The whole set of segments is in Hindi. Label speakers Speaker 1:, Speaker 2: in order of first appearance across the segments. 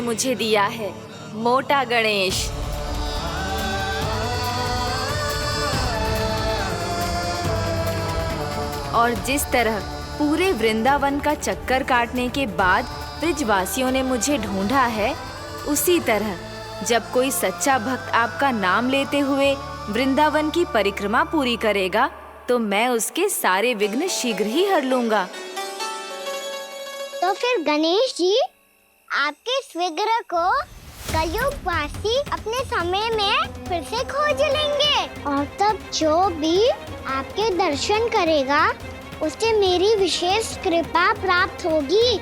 Speaker 1: मुझे दिया है, मोटा गणेश। और जिस तरह पूरे वृंदावन का चक्कर काटने के बाद ब्रिजवासियों ने मुझे ढूंढा है, उसी तरह जब कोई सच्चा भक्त आपका नाम लेते हुए वृंदावन की परिक्रमा पूरी करेगा, तो मैं उसके सारे विघ्न शीघ्र ही हर लूंगा।
Speaker 2: तो फिर गणेश जी, आपके इस विग्रह को कलयुगवासी अपने समय में फिर से खोज लेंगे, और तब जो भी आपके दर्शन करेगा उसे मेरी विशेष कृपा प्राप्त होगी।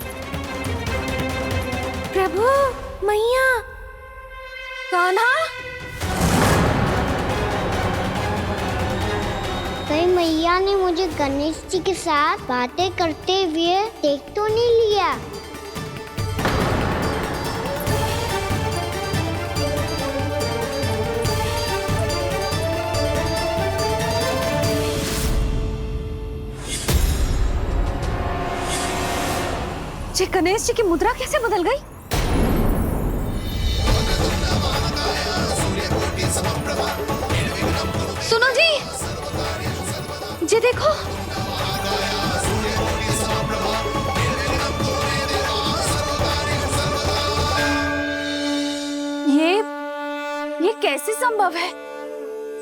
Speaker 1: प्रभु, मैया, कान्हा,
Speaker 2: कहीं मैया ने मुझे गणेश जी के साथ बातें करते हुए देख तो नहीं लिया?
Speaker 1: जी, गणेश जी की मुद्रा कैसे बदल गई? सुनो जी, जी देखो, ये कैसे संभव है?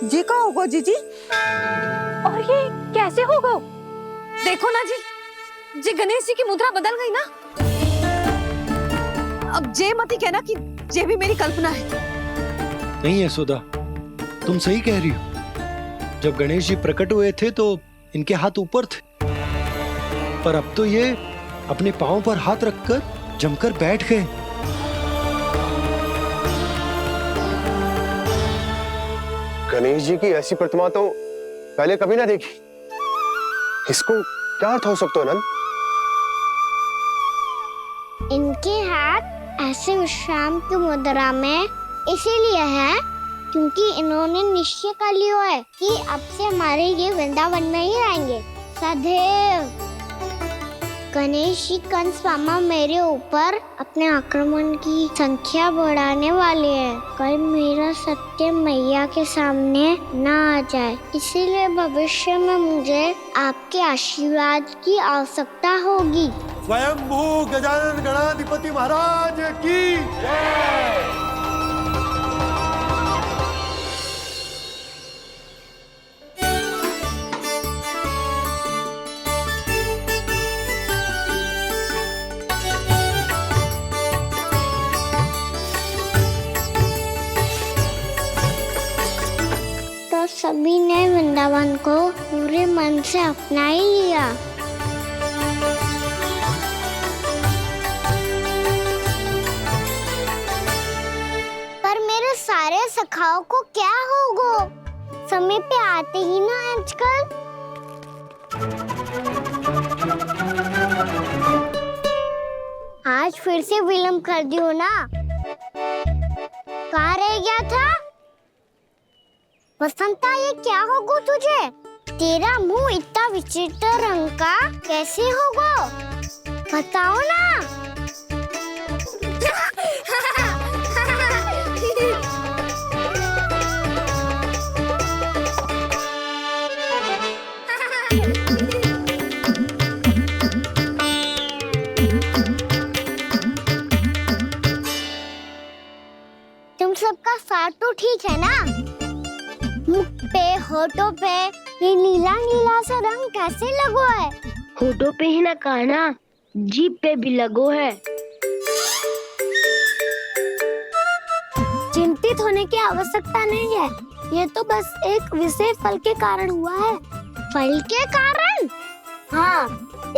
Speaker 3: जी का होगा जीजी?
Speaker 1: और ये कैसे होगा? देखो ना जी, गणेश जी की मुद्रा बदल गई ना।
Speaker 3: अब जे मत ही कहना कि ये भी मेरी कल्पना है।
Speaker 4: नहीं यशोदा, तुम सही कह रही हो। जब गणेश जी प्रकट हुए थे तो इनके हाथ ऊपर थे, पर अब तो ये अपने पांव पर हाथ रखकर जमकर बैठ गए।
Speaker 5: गणेश जी की ऐसी प्रतिमा तो पहले कभी ना देखी। इसको क्या अर्थ हो सकता है नंद?
Speaker 2: इनके हाथ ऐसे विश्राम की मुद्रा में इसीलिए है क्योंकि इन्होंने निश्चय कर लिया है कि अब से हमारे ये वृंदावन में ही रहेंगे सदैव। गणेश जी कंस मामा मेरे ऊपर अपने आक्रमण की संख्या बढ़ाने वाले हैं। कल मेरा सत्य मैया के सामने ना आ जाए, इसीलिए भविष्य में मुझे आपके आशीर्वाद की आवश्यकता होगी।
Speaker 6: स्वयंभू गजानन गणाधिपति महाराज की जय।
Speaker 2: तो सभी ने वृंदावन को पूरे मन से अपना ही लिया। पर मेरे सारे सखाओं को क्या होगा? समय पे आते ही ना आजकल। आज फिर से विलंब कर दियो ना। कहाँ रह गया था? वसंता, ये क्या होगा तुझे? तेरा मुंह इतना विचित्र रंग का कैसे होगा? बताओ ना। तुम सबका साथ तो ठीक है ना? मुख पे, होठों पे ये नीला नीला सा रंग कैसे लगो है?
Speaker 7: होठों पे ही ना कान्हा, जीभ पे भी लगो है।
Speaker 2: चिंतित होने की आवश्यकता नहीं है, ये तो बस एक विशेष फल के कारण हुआ है। फल के कारण? हाँ,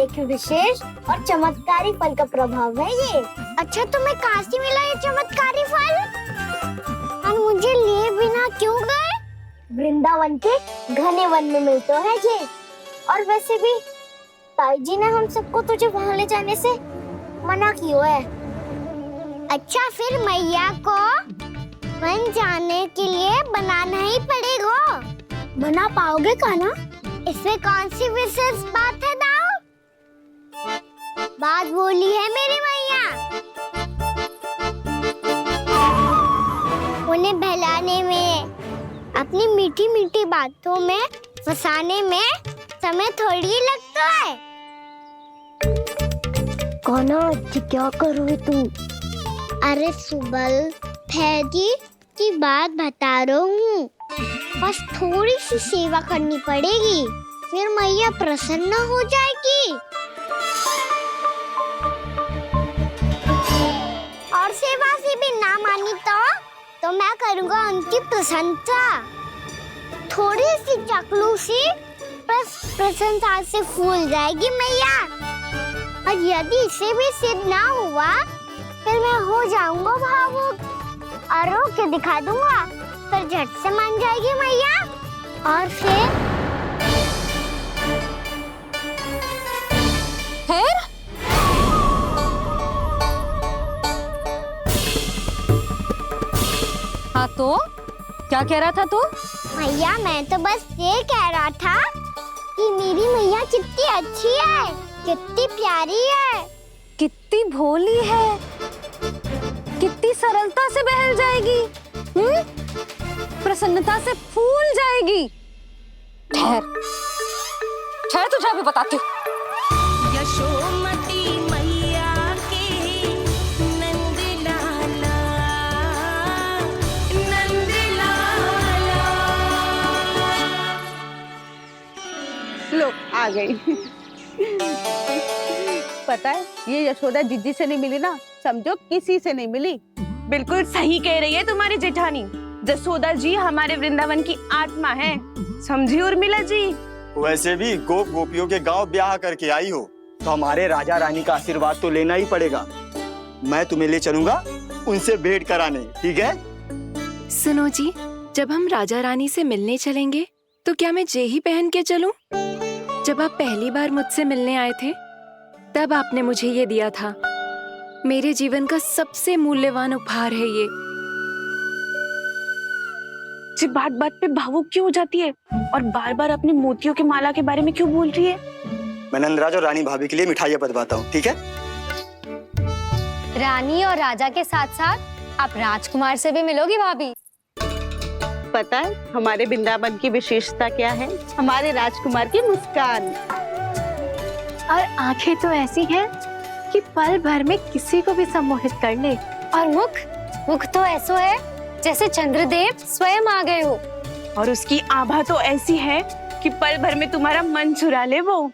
Speaker 2: एक विशेष और चमत्कारी फल का प्रभाव है ये। अच्छा, तुम्हें कहाँ से मिला ये चमत्कारी फल? और मुझे लिए बिना क्यों गए?
Speaker 7: वृंदावन के घने वन में मिलता है ये। और वैसे भी ताई जी ने हम सबको तुझे वहाँ ले जाने से मना किया है।
Speaker 2: अच्छा, फिर मैया को वन जाने के लिए बनाना ही पड़ेगा। बना पाओगे कान्हा? इसमें कौन सी विशेष बात है दाऊ? बात बोली है मेरी मैया। उन्हें बहलाने में, अपनी मीठी मीठी बातों में फंसाने में समय थोड़ी ही लगता है।
Speaker 7: कौना क्या करोगे तुम?
Speaker 2: अरे सुबल, फैजी की बात बता रहा हूँ। बस थोड़ी सी सेवा करनी पड़ेगी, फिर मैया प्रसन्न हो जाएगी। और सेवा से भी ना मानी तो मैं करूँगा उनकी प्रशंसा। थोड़ी सी चाकलूसी प्रशंसा से फूल जाएगी मैया। और यदि इसे भी सिद्ध ना हुआ, फिर मैं हो जाऊंगा भावुक और रो के दिखा दूंगा, फिर झट से मान जाएगी मैया। और फिर
Speaker 3: हाँ तो क्या कह रहा था तू?
Speaker 2: मैया मैं तो बस ये कह रहा था कि मेरी मैया कितनी अच्छी है, कितनी प्यारी है,
Speaker 3: कितनी भोली है, कितनी सरलता से बहल जाएगी, प्रसन्नता से फूल जाएगी। ठहर ठहर, तुझे अभी बताती हूँ।
Speaker 8: यशोमती मैया के नंद लाला, नंद लाला।
Speaker 3: लो आ गई। पता है ये यशोदा जीजी से नहीं मिली ना, समझो किसी से नहीं मिली।
Speaker 9: बिल्कुल सही कह रही है तुम्हारी जेठानी। जसोदा जी हमारे वृंदावन की आत्मा है, समझी उर्मिला जी।
Speaker 10: वैसे भी गोप गोपियों के गांव ब्याह करके आई हो तो हमारे राजा रानी का आशीर्वाद तो लेना ही पड़ेगा। मैं तुम्हें ले चलूंगा उनसे भेंट कराने, ठीक है?
Speaker 1: सुनो जी, जब हम राजा रानी से मिलने चलेंगे तो क्या मैं जेही पहन के चलूं? जब आप पहली बार मुझसे मिलने आए थे तब आपने मुझे ये दिया था। मेरे जीवन का सबसे मूल्यवान उपहार है ये।
Speaker 9: जी बात बात पे भावुक क्यों हो जाती है और बार बार अपने मोतियों के माला के बारे में क्यों बोल रही है?
Speaker 10: मैं नंदराज और रानी भाभी के लिए मिठाइयाँ बंटवाता हूँ, ठीक है?
Speaker 7: रानी और राजा के साथ साथ आप राजकुमार से भी मिलोगी भाभी।
Speaker 3: पता है हमारे वृंदावन की विशेषता क्या है? हमारे राजकुमार की मुस्कान।
Speaker 11: और आंखें तो ऐसी हैं कि पल भर में किसी को भी सम्मोहित कर ले।
Speaker 7: और मुख तो ऐसा है जैसे चंद्रदेव स्वयं आ गए हो।
Speaker 9: और उसकी आभा तो ऐसी है कि पल भर में तुम्हारा मन चुरा ले वो।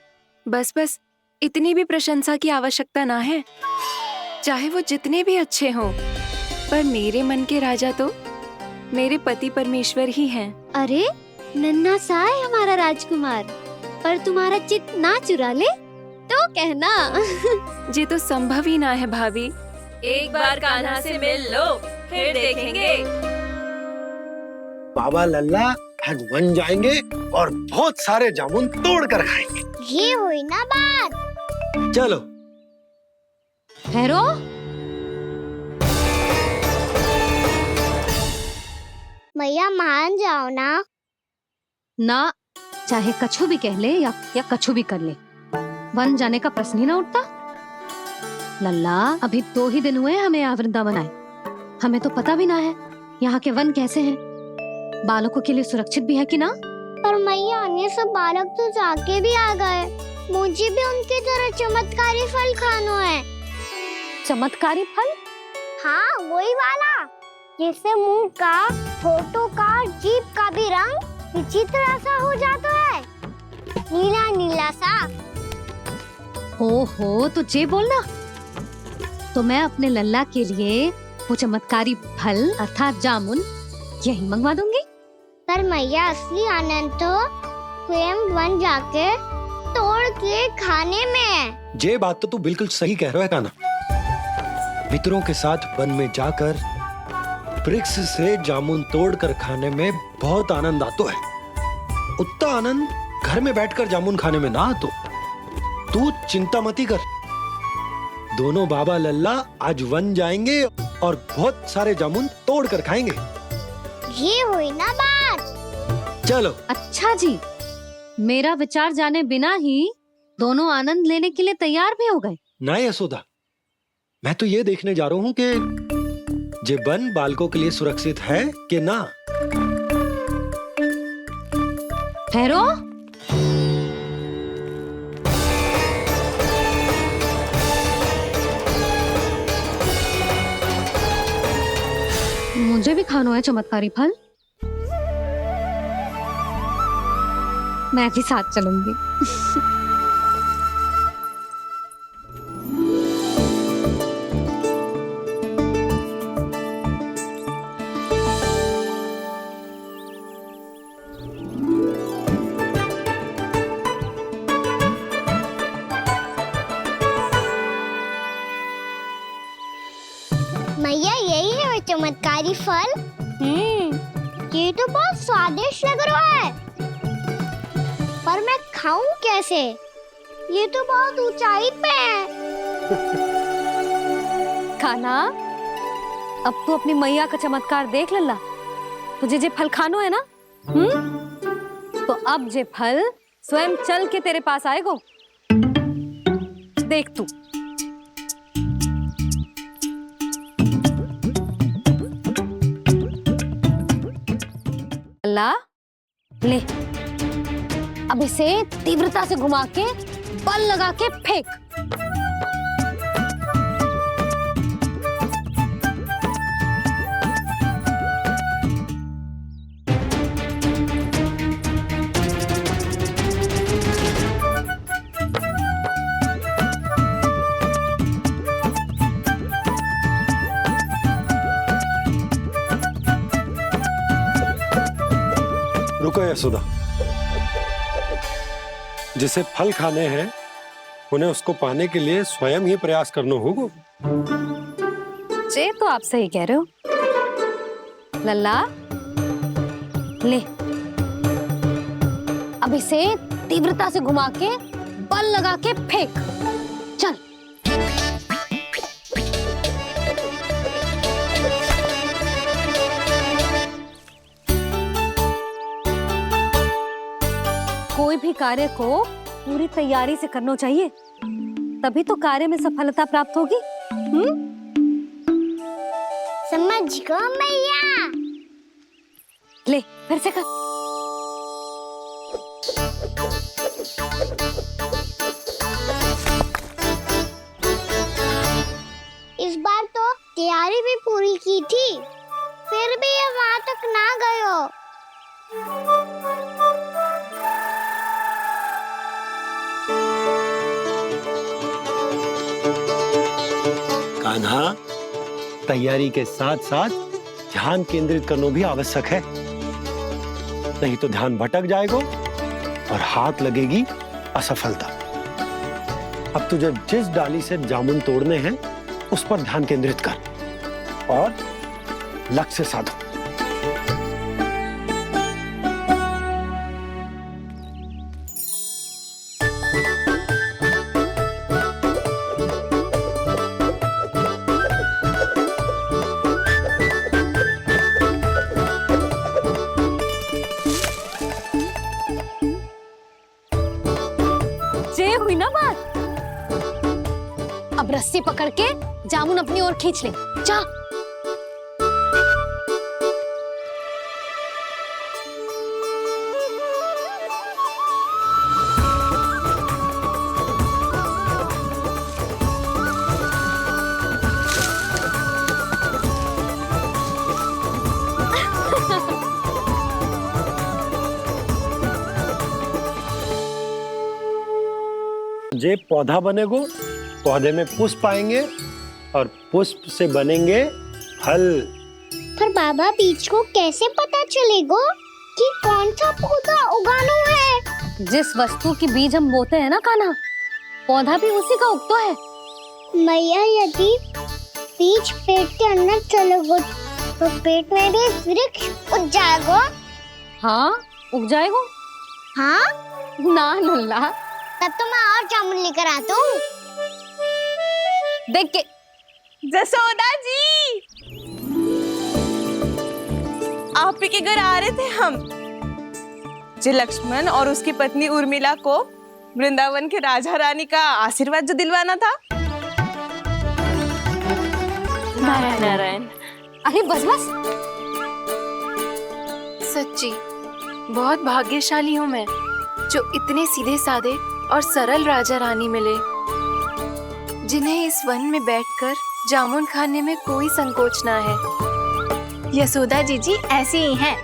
Speaker 1: बस बस, इतनी भी प्रशंसा की आवश्यकता ना है। चाहे वो जितने भी अच्छे हों, पर मेरे मन के राजा तो मेरे पति परमेश्वर ही हैं।
Speaker 11: अरे नन्हा सा है हमारा राजकुमार, पर तुम्हारा चित्त ना चुरा ले तो कहना।
Speaker 1: ये तो संभव ही ना है भाभी। एक बार कान्हा से मिल लो, फिर देखेंगे।
Speaker 4: बाबा लल्ला आज वन जाएंगे और बहुत सारे जामुन तोड़ कर खाएंगे।
Speaker 2: ये हुई ना बात।
Speaker 4: चलो
Speaker 11: ठहरो।
Speaker 2: मैया मान जाओ ना।
Speaker 11: ना, चाहे कछु भी कह ले या कछु भी कर ले, वन जाने का प्रश्न ही ना उठता। लल्ला, अभी 2 ही दिन हुए हमें यहाँ वृंदावन आए। हमें तो पता भी ना है यहाँ के वन कैसे हैं, बालकों के लिए सुरक्षित भी है कि ना।
Speaker 2: पर मैया अन्य सब बालक तो जाके भी आ गए। मुझे भी उनकी तरह चमत्कारी फल खाना है।
Speaker 11: चमत्कारी फल?
Speaker 2: हाँ, वही वाला जिससे मुंह का, होठों का, जीभ का भी रंग विचित्र सा हो जाता है, नीला नीला सा।
Speaker 11: ओहो, तो जे बोलना। तो मैं अपने लल्ला के लिए वो चमत्कारी फल अर्थात जामुन यही मंगवा दूंगी।
Speaker 2: पर मैया असली आनंद तो स्वयं वन जाके तोड़ के खाने में है।
Speaker 4: ये बात तो तू बिल्कुल सही कह रहा है कान्हा। मित्रों के साथ वन में जाकर वृक्ष से जामुन तोड़कर खाने में बहुत आनंद आता है। उतना आनंद घर में बैठकर जामुन खाने में ना आतो। तू चिंता मती कर, दोनों बाबा लल्ला आज वन जाएंगे और बहुत सारे जामुन तोड़कर खाएंगे।
Speaker 2: ये हुई ना बात।
Speaker 4: चलो।
Speaker 11: अच्छा जी, मेरा विचार जाने बिना ही दोनों आनंद लेने के लिए तैयार भी हो गए।
Speaker 4: ना यशोदा, मैं तो ये देखने जा रहा हूँ कि ये वन बालकों के लिए सुरक्षित है कि ना?
Speaker 11: ठहरो। मुझे भी खाना है चमत्कारी फल। मैं भी साथ चलूंगी।
Speaker 2: मैया यही है वो चमत्कारी फल। ये तो बहुत स्वादिष्ट लग रहा है, पर मैं खाऊं कैसे? ये तो बहुत ऊंचाई पे है।
Speaker 11: खाना, अब तू अपनी मैया का चमत्कार देख लल्ला। तुझे जे फल खानो है ना, तो अब जे फल स्वयं चल के तेरे पास आएगो। देख तू। लल्ला, ले, अब इसे तीव्रता से घुमा के बल लगा के फेंक।
Speaker 4: रुको यशोदा, जिसे फल खाने हैं उन्हें उसको पाने के लिए स्वयं ही प्रयास करना होगा।
Speaker 11: जे तो आप सही कह रहे हो लल्ला। ले, अब इसे तीव्रता से घुमा के बल लगा के फेंक। चल। कोई भी कार्य को पूरी तैयारी से करना चाहिए, तभी तो कार्य में सफलता प्राप्त होगी।
Speaker 2: समझ गो मैया।
Speaker 11: ले, फिर से कर।
Speaker 2: इस बार तो तैयारी भी पूरी की थी, फिर भी ये वहां तक ना गए हो।
Speaker 4: कान्हा, तैयारी के साथ साथ ध्यान केंद्रित करना भी आवश्यक है, नहीं तो ध्यान भटक जाएगा और हाथ लगेगी असफलता। अब तुझे जिस डाली से जामुन तोड़ने हैं उस पर ध्यान केंद्रित कर और लक्ष्य साधो।
Speaker 11: ये हुई ना बात। अब रस्सी पकड़ के जामुन अपनी ओर खींच ले। जा।
Speaker 4: जे पौधा बनेगो, पौधे में पुष्प आएंगे और पुष्प से बनेंगे फल।
Speaker 2: पर बाबा बीज को कैसे पता चलेगा कि कौन सा पौधा उगाना है?
Speaker 11: जिस वस्तु की बीज हम बोते हैं ना कान्हा, पौधा भी उसी का उगता है।
Speaker 2: मैया, यदि बीज पेट के अंदर चलेगा तो पेट में भी वृक्ष उग जाएगा।
Speaker 11: हाँ, उग जाएगा।
Speaker 2: हाँ
Speaker 11: ना नल्ला,
Speaker 2: तब तो मैं और जामुन लेकर आता हूँ।
Speaker 11: देख के।
Speaker 9: जसोदा जी, आप ही के घर आ रहे थे हम। जो लक्ष्मण और उसकी पत्नी उर्मिला को वृंदावन के राजा रानी का आशीर्वाद जो दिलवाना था।
Speaker 12: नारायण नारायण,
Speaker 11: अरे बस बस।
Speaker 12: सच्ची बहुत भाग्यशाली हूँ मैं जो इतने सीधे साधे और सरल राजा रानी मिले जिन्हें इस वन में बैठकर जामुन खाने में कोई संकोच ना है।
Speaker 1: यशोदा जीजी ऐसी ही हैं,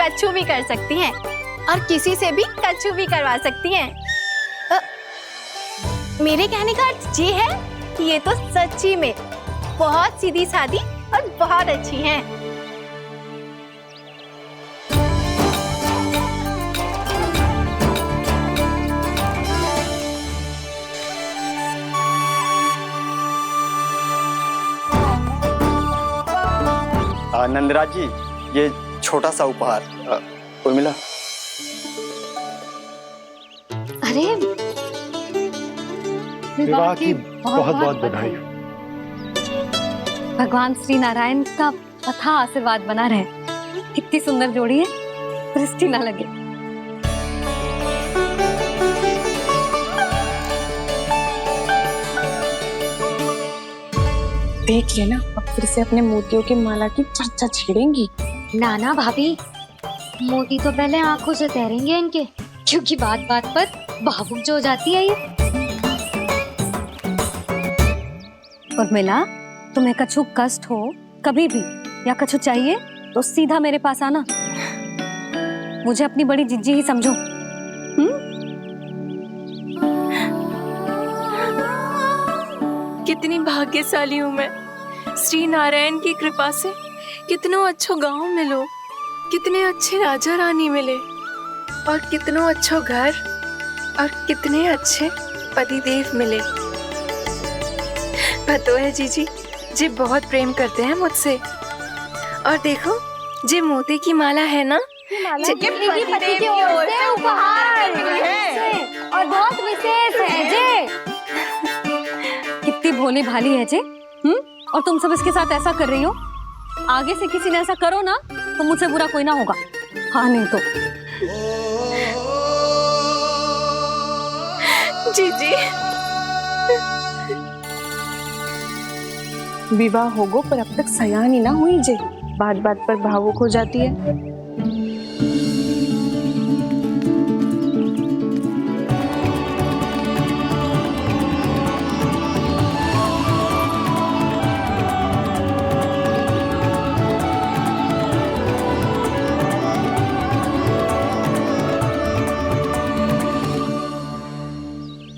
Speaker 1: कच्छू भी कर सकती हैं और किसी से भी कच्छू भी करवा सकती हैं। मेरे कहने का अर्थ ये है कि ये तो सच्ची में बहुत सीधी सादी और बहुत अच्छी हैं।
Speaker 10: नंदराज जी, ये छोटा सा उपहार। उर्मिला।
Speaker 11: अरे
Speaker 4: विवाह की बहुत बहुत बधाई।
Speaker 11: भगवान श्री नारायण का अथाह आशीर्वाद बना रहे। कितनी सुंदर जोड़ी है, दृष्टि ना लगे।
Speaker 9: देख लेना, अब फिर से अपने मोतियों की माला की चर्चा छेड़ेंगी।
Speaker 11: नाना भाभी, मोती तो पहले आंखों से तैरेंगे इनके, क्योंकि बात बात पर भावुक जो हो जाती है ये। उर्मिला, तुम्हें कछु कष्ट हो कभी भी या कछु चाहिए तो सीधा मेरे पास आना। मुझे अपनी बड़ी जिज्जी ही समझो।
Speaker 12: कितनी भाग्यशाली हूँ मैं, श्री नारायण की कृपा से कितनों अच्छो गांव मिलो, कितने अच्छे राजा रानी मिले और कितनों अच्छो घर और कितने अच्छे पतिदेव मिले। पतो है जीजी, जी बहुत प्रेम करते हैं मुझसे। और देखो, जे मोती की माला है ना,
Speaker 7: पति की ओर से उपहार और बहुत विशेष है जे।
Speaker 11: कितनी भोली भाली है जे। और तुम सब इसके साथ ऐसा कर रही हो। आगे से किसी ने ऐसा करो ना तो मुझसे बुरा कोई ना होगा। हाँ नहीं तो।
Speaker 12: जीजी,
Speaker 9: विवाह होगो पर अब तक सयानी ना हुई जे, बात बात पर भावुक हो जाती है।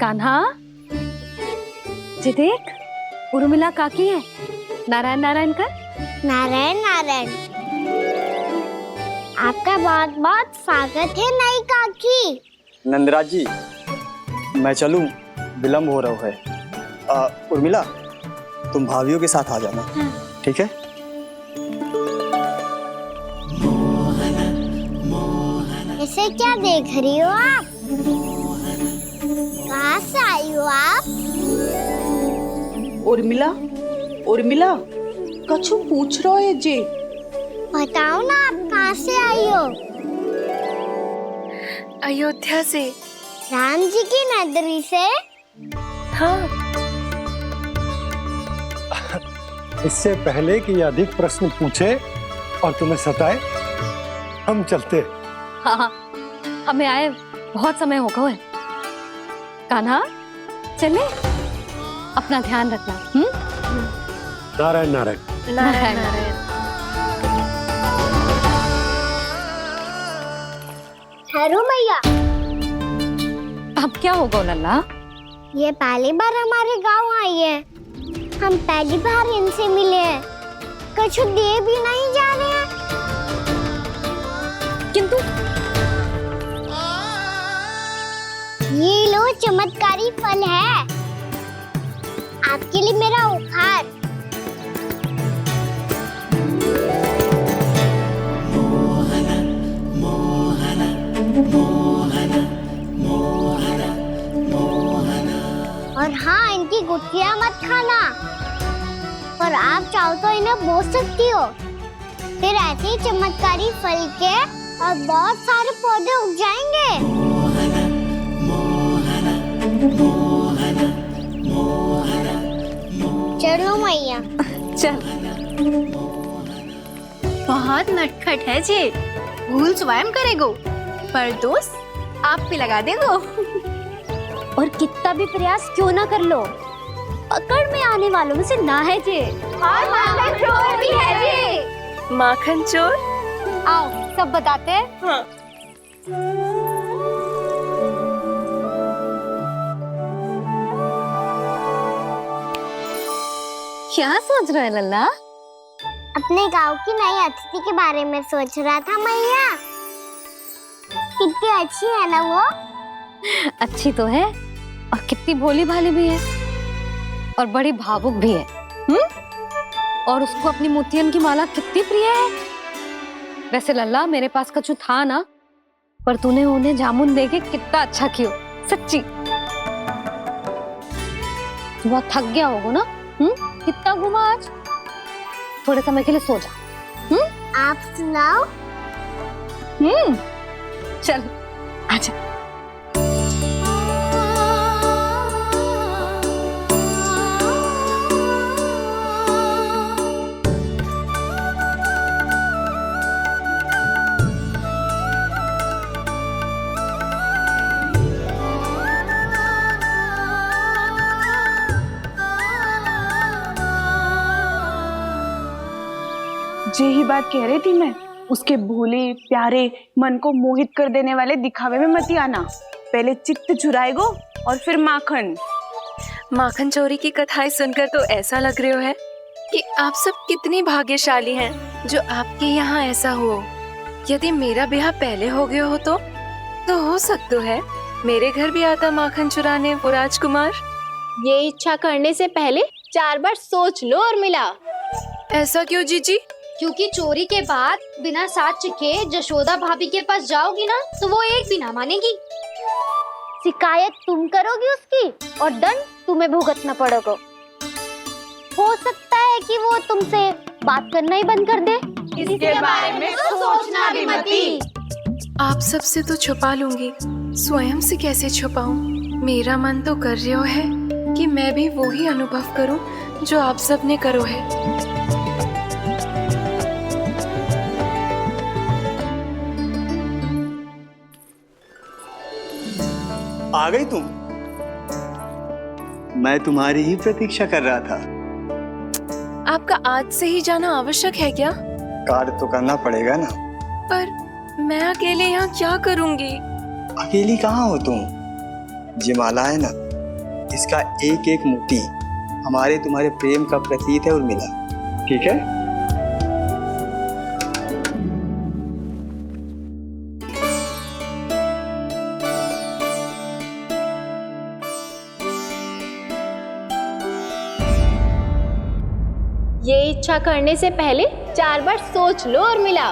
Speaker 11: कान्हा, जे देख, उर्मिला काकी है। नारायण नारायण कर।
Speaker 2: नारायण नारायण। आपका बहुत बहुत स्वागत है नई काकी।
Speaker 10: नंदराज जी, मैं चलूं, विलंब हो रहा है। उर्मिला, तुम भाभियों के साथ आ जाना। ठीक है?
Speaker 2: इसे क्या देख रही हो आप? कहाँ से आई हो आप?
Speaker 3: उर्मिला, उर्मिला, कछु पूछ रहा है जे।
Speaker 2: बताओ ना, आप कहाँ से आई हो?
Speaker 12: अयोध्या से।
Speaker 2: राम जी की नगरी से?
Speaker 12: हाँ।
Speaker 4: इससे पहले कि अधिक प्रश्न पूछे और तुम्हें सताए, हम चलते।
Speaker 11: हाँ, हमें आए बहुत समय हो गया है। कान्हा, चले, अपना ध्यान रखना।
Speaker 4: नारायण नारायण।
Speaker 12: नारायण नारायण।
Speaker 2: ठहरू मैया।
Speaker 11: अब क्या होगा लल्ला?
Speaker 2: ये पहली बार हमारे गांव आई है। हम पहली बार इनसे मिले हैं। कछु दे भी नहीं जा रहे हैं।
Speaker 11: किंतु
Speaker 2: ये लो, चमत्कारी फल है आपके लिए, मेरा उपहार। और हाँ, इनकी गुठलियां मत खाना। और आप चाहो तो इन्हें बो सकती हो। फिर ऐसे ही चमत्कारी फल के और बहुत सारे पौधे उग जाएंगे। चलो मैया।
Speaker 11: चल।
Speaker 12: बहुत नटखट है जे, भूल स्वयं करेगो, पर दोस्त आप पे लगा देगो।
Speaker 7: और कितना भी प्रयास क्यों ना कर लो, पकड़ में आने वालों में से ना है जे। और माखन चोर भी है जे।
Speaker 12: माखन चोर?
Speaker 7: आओ सब बताते हैं।
Speaker 9: हाँ।
Speaker 11: क्या सोच रहा है लल्ला?
Speaker 2: अपने गांव की नई अतिथि के बारे में सोच रहा था मैया। कितनी अच्छी है ना वो।
Speaker 11: अच्छी तो है और कितनी भोली भाली भी है और बड़ी भावुक भी है। और उसको अपनी मोतियन की माला कितनी प्रिय है। वैसे लल्ला मेरे पास कछु था ना, पर तूने उन्हें जामुन देके कितना अच्छा किया, सच्ची। बहुत थक गया होगा ना? कितना घूमा आज? थोड़े समय के लिए सो जा।
Speaker 2: आप सुनाओ।
Speaker 11: चल आजा।
Speaker 9: यही बात कह रही थी मैं, उसके भोले प्यारे मन को मोहित कर देने वाले दिखावे में मत आना। पहले चित्त चुराएगो और फिर माखन।
Speaker 12: माखन चोरी की कथाएं सुनकर तो ऐसा लग रहा है कि आप सब कितनी भाग्यशाली हैं जो आपके यहाँ ऐसा हो। यदि मेरा ब्याह पहले हो गया हो तो हो सकता है मेरे घर भी आता माखन चुराने वो राजकुमार।
Speaker 13: ये इच्छा करने से पहले 4 बार सोच लो और मिला।
Speaker 12: ऐसा क्यों जीजी?
Speaker 7: क्योंकि चोरी के बाद बिना साथ चिखे जशोदा भाभी के पास जाओगी ना तो वो एक भी ना मानेगी। शिकायत तुम करोगी उसकी और दंड तुम्हें भुगतना पड़ेगा। हो सकता है कि वो तुमसे बात करना ही बंद कर दे।
Speaker 9: इसके बारे में तो सोचना भी मती।
Speaker 12: आप सबसे तो छुपा लूंगी, स्वयं से कैसे छुपाऊं? मेरा मन तो कर रहा है कि मैं भी वही अनुभव करूं जो आप सब ने करो है।
Speaker 10: आ गई तुम? मैं तुम्हारी ही प्रतीक्षा कर रहा था।
Speaker 12: आपका आज से ही जाना आवश्यक है क्या?
Speaker 10: कार्य तो करना पड़ेगा ना।
Speaker 12: पर मैं अकेले यहाँ क्या करूँगी?
Speaker 10: अकेली कहाँ हो तुम? ये माला है ना, इसका एक एक मोती हमारे तुम्हारे प्रेम का प्रतीक है उर्मिला, ठीक है?
Speaker 13: ये इच्छा करने से पहले 4 बार सोच लो और मिला।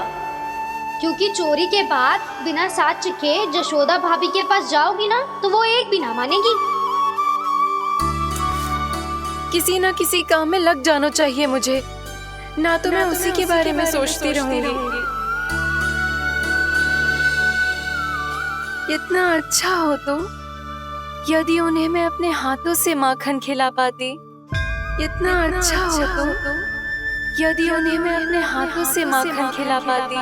Speaker 7: क्योंकि चोरी के बाद बिना साथ चिखे जशोदा भाभी के पास जाओगी ना तो वो एक भी ना मानेगी।
Speaker 12: किसी ना किसी काम में लग जाना चाहिए मुझे, ना तो मैं उसी के बारे में सोचती रहूंगी। इतना अच्छा हो तो यदि उन्हें मैं अपने हाथों से माखन खिला पाती। इतना अच्छा हो तो यदि उन्हें मैं अपने हाथों से माखन खिला पाती।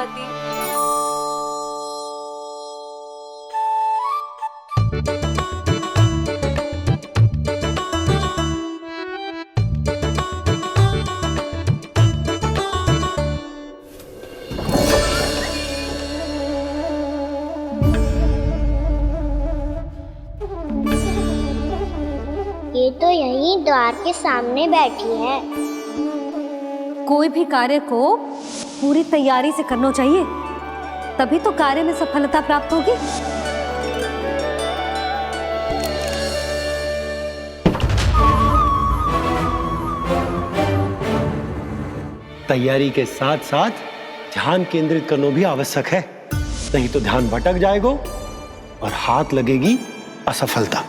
Speaker 2: ये तो यहीं द्वार के सामने बैठी है।
Speaker 11: कोई भी कार्य को पूरी तैयारी से करना चाहिए, तभी तो कार्य में सफलता प्राप्त होगी।
Speaker 4: तैयारी के साथ साथ ध्यान केंद्रित करना भी आवश्यक है, नहीं तो ध्यान भटक जाएगा और हाथ लगेगी असफलता।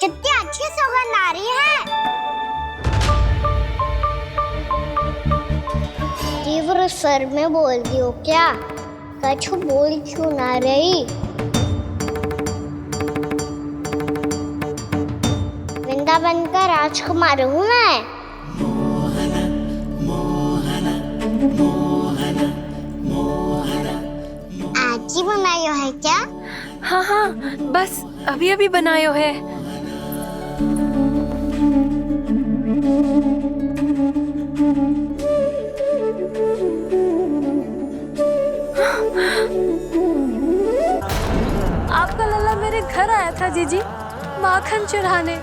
Speaker 2: कितनी अच्छी सुगंध आ रही है। तीव्र डर में बोल रही हो क्या? कछु बोल क्यों ना रही? वृंदावन का राजकुमार हूँ मैं। आज ही बनायो है क्या?
Speaker 12: हाँ हाँ, बस अभी अभी बनायो है। आपका लल्ला मेरे घर आया था जीजी, माखन चुराने।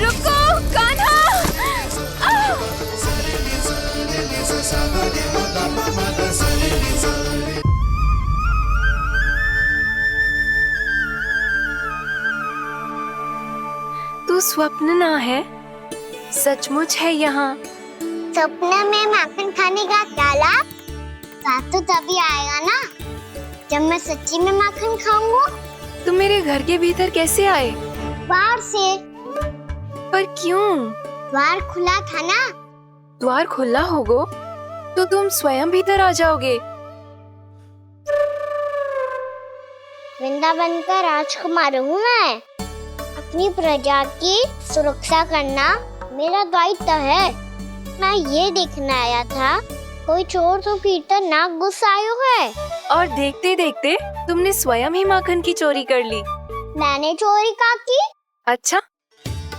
Speaker 12: रुको कान्हा! तू स्वप्न ना है, सचमुच है यहाँ।
Speaker 2: सपने में माखन खाने का क्या लाभ? बात तो तभी आएगा ना जब मैं सच्ची में माखन खाऊंगा।
Speaker 12: तुम मेरे घर के भीतर कैसे आए?
Speaker 2: बाहर से।
Speaker 12: पर क्यों?
Speaker 2: द्वार खुला था ना।
Speaker 12: द्वार खुला होगा तो तुम स्वयं भीतर आ जाओगे।
Speaker 2: वृंदावन का राजकुमार हूँ मैं। अपनी प्रजा की सुरक्षा करना मेरा दायित्व है। मैं ये देखने आया था कोई चोर तो कीर्तन ना घुस आयो है।
Speaker 12: और देखते देखते तुमने स्वयं ही माखन की चोरी कर ली।
Speaker 2: मैंने चोरी का की?
Speaker 12: अच्छा,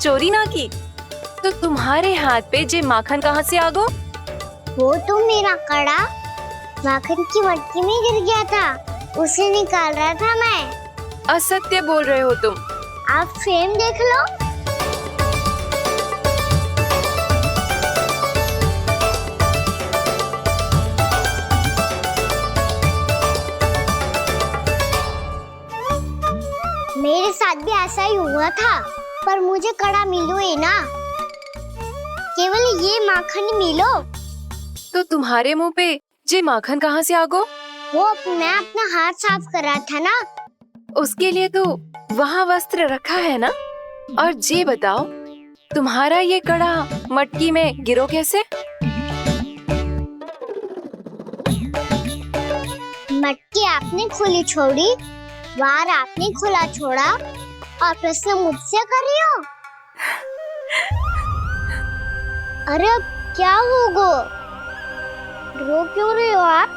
Speaker 12: चोरी ना की तो तुम्हारे हाथ पे जे माखन कहाँ से आ गो?
Speaker 2: वो तो मेरा कड़ा माखन की मटकी में गिर गया था, उसे निकाल रहा था मैं।
Speaker 12: असत्य बोल रहे हो तुम।
Speaker 2: आप फ्रेम देख लो। मेरे साथ भी ऐसा ही हुआ था, पर मुझे कड़ा मिलो ही ना, केवल ये माखन मिलो।
Speaker 12: तो तुम्हारे मुंह पे जे माखन कहाँ से आ गो?
Speaker 2: वो मैं अपना हाथ साफ कर रहा था ना।
Speaker 12: उसके लिए तो वहाँ वस्त्र रखा है ना। और जे बताओ, तुम्हारा ये कड़ा मटकी में गिरो कैसे?
Speaker 2: मटकी आपने खुली छोड़ी, द्वार आपने खुला छोड़ा, और प्रश्न मुझसे कर रही हो? अरे अब क्या होगा? रो क्यों रहे हो आप?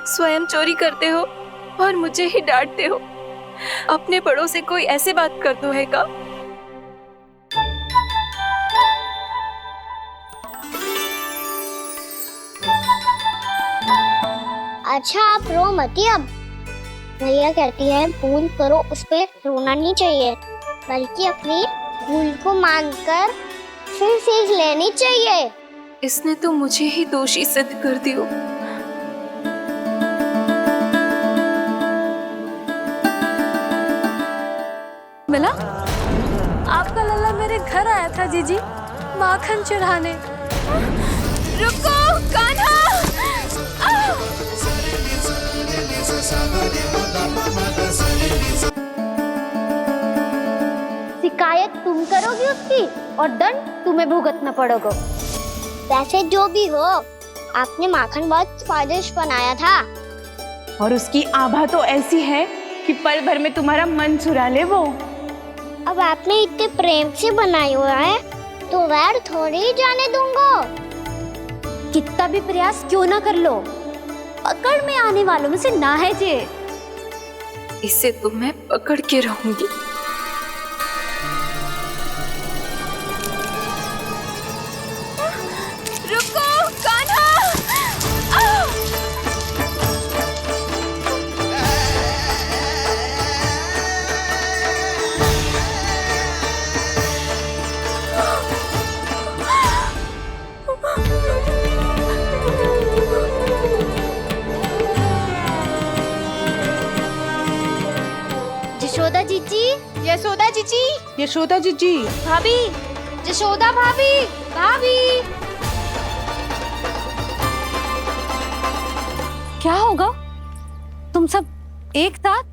Speaker 12: स्वयं चोरी करते हो और मुझे ही डांटते हो। अपने बड़ों से कोई ऐसे बात करते है का?
Speaker 2: अच्छा आप रो मती। अब भैया कहती है भूल करो, उस पे रोना नहीं चाहिए, बल्कि अपनी भूल को मानकर फिर सीख लेनी चाहिए।
Speaker 12: इसने तो मुझे ही दोषी सिद्ध कर दिया। मिला? आपका लल्ला मेरे घर आया था जीजी, माखन चुराने। रुको कान्हा!
Speaker 7: शिकायत तुम करोगी उसकी और दंड तुम्हें भुगतना पड़ेगा।
Speaker 2: वैसे जो भी हो, आपने माखन बहुत स्वादिष्ट बनाया था।
Speaker 9: और उसकी आभा तो ऐसी है कि पल भर में तुम्हारा मन चुरा ले वो।
Speaker 2: अब आपने इतने प्रेम से बनाया हुआ है तो वैर थोड़ी ही जाने दूंगा।
Speaker 7: कितना भी प्रयास क्यों ना कर लो, पकड़ में आने वालों में से ना है जे।
Speaker 12: इसे तो मैं पकड़ के रहूंगी। रुको कान्हा!
Speaker 7: यशोदा जीजी,
Speaker 13: यशोदा जीजी,
Speaker 9: यशोदा जीजी,
Speaker 7: भाभी, यशोदा भाभी, भाभी। क्या होगा? तुम सब एक साथ?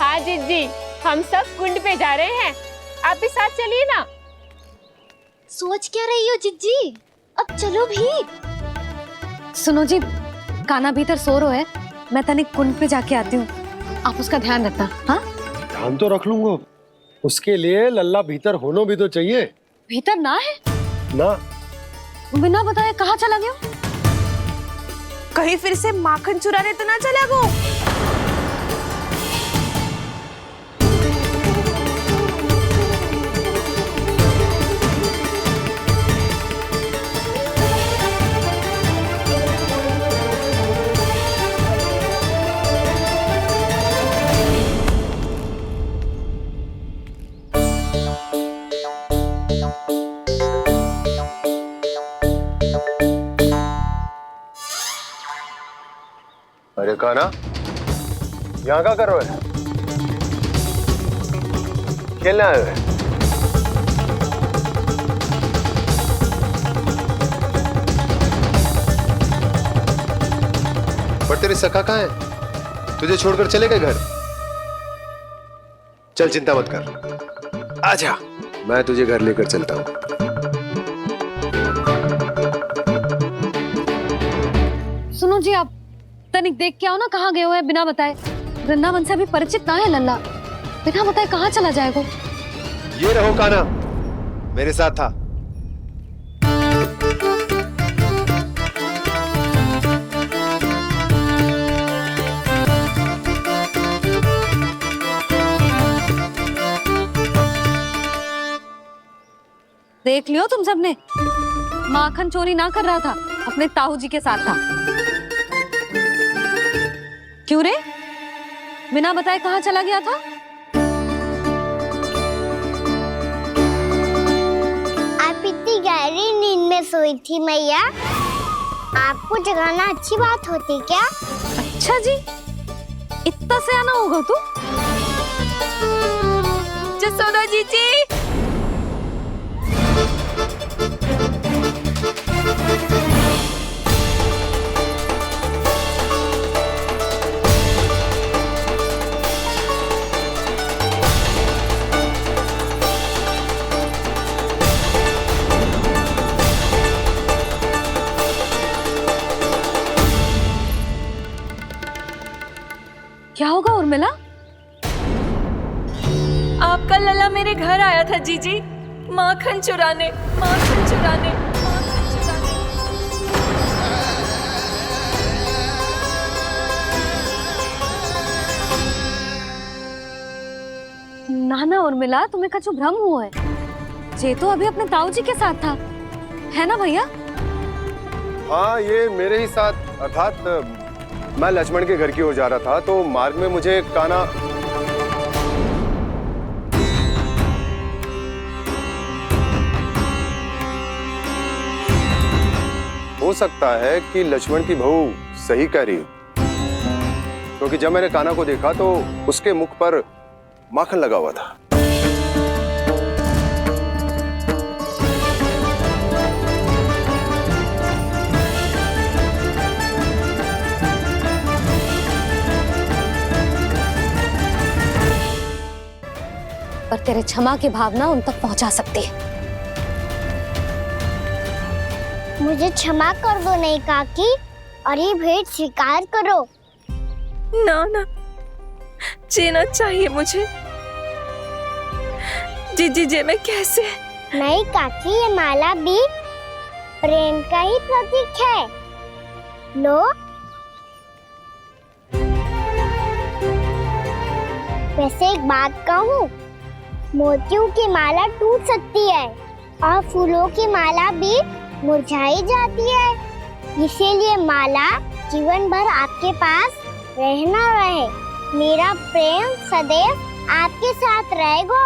Speaker 13: हाँ जीजी, हम सब कुंड पे जा रहे हैं, आप भी साथ चलिए ना।
Speaker 7: सोच क्या रही हो जीजी? अब चलो भी।
Speaker 11: सुनो जी, काना भीतर सो रो है, मैं तनिक कुंड पे जाके आती हूँ, आप उसका ध्यान रखना। हाँ,
Speaker 4: ध्यान तो रख लूंगा, उसके लिए लल्ला भीतर होना भी तो चाहिए।
Speaker 11: भीतर ना है
Speaker 4: ना,
Speaker 11: बिना बताए कहाँ चला गया?
Speaker 9: कहीं फिर से माखन चुराने तो ना चला गो?
Speaker 5: अरे काना, यहाँ क्या कर रहे हो? खेलने आए हुए? पर तेरे सखा कहाँ है? तुझे छोड़कर चले गए घर? चल चिंता मत कर, आजा, मैं तुझे घर लेकर चलता हूँ।
Speaker 11: सुनो जी, आप तनिक देख के आओ ना कहाँ गए हुए हैं बिना बताए। वृंदावन से अभी परिचित ना है लल्ला, बिना बताए कहाँ चला जाएगा?
Speaker 5: ये रहो काना, मेरे साथ था।
Speaker 11: देख लियो तुम सबने, माखन चोरी ना कर रहा था, अपने ताऊ जी के साथ था। क्यों रे, बिना बताए कहाँ चला गया था?
Speaker 2: आप इतनी गहरी नींद में सोई थी मैया, आपको जगाना अच्छी बात होती क्या?
Speaker 11: अच्छा जी, इतना सयाना होगा तू?
Speaker 12: जसोदा जीजी,
Speaker 11: क्या होगा उर्मिला?
Speaker 12: आपका लल्ला मेरे घर आया था जीजी, माखन चुराने, माखन चुराने, माखन चुराने।
Speaker 11: ना ना उर्मिला, तुम्हें कछु भ्रम हुआ है। ये तो अभी अपने ताऊ जी के साथ था, है ना भैया?
Speaker 5: हाँ, ये मेरे ही साथ, अर्थात मैं लक्ष्मण के घर की ओर जा रहा था, तो मार्ग में मुझे काना हो सकता है कि लक्ष्मण की बहू सही कह रही हो, क्योंकि जब मैंने काना को देखा तो उसके मुख पर माखन लगा हुआ था।
Speaker 11: पर तेरे क्षमा की भावना उन तक पहुंचा सकती है।
Speaker 2: मुझे क्षमा कर दो नहीं काकी, और ये भेंट स्वीकार करो।
Speaker 12: ना ना, जीना चाहिए मुझे। जीजी जी, मैं कैसे?
Speaker 2: नहीं काकी, ये माला भी प्रेम का ही प्रतीक है। लो, वैसे एक बात कहूँ, मोतियों की माला टूट सकती है और फूलों की माला भी मुरझाई जाती है, इसीलिए माला जीवन भर आपके पास रहना रहे। मेरा प्रेम सदैव आपके साथ रहेगा।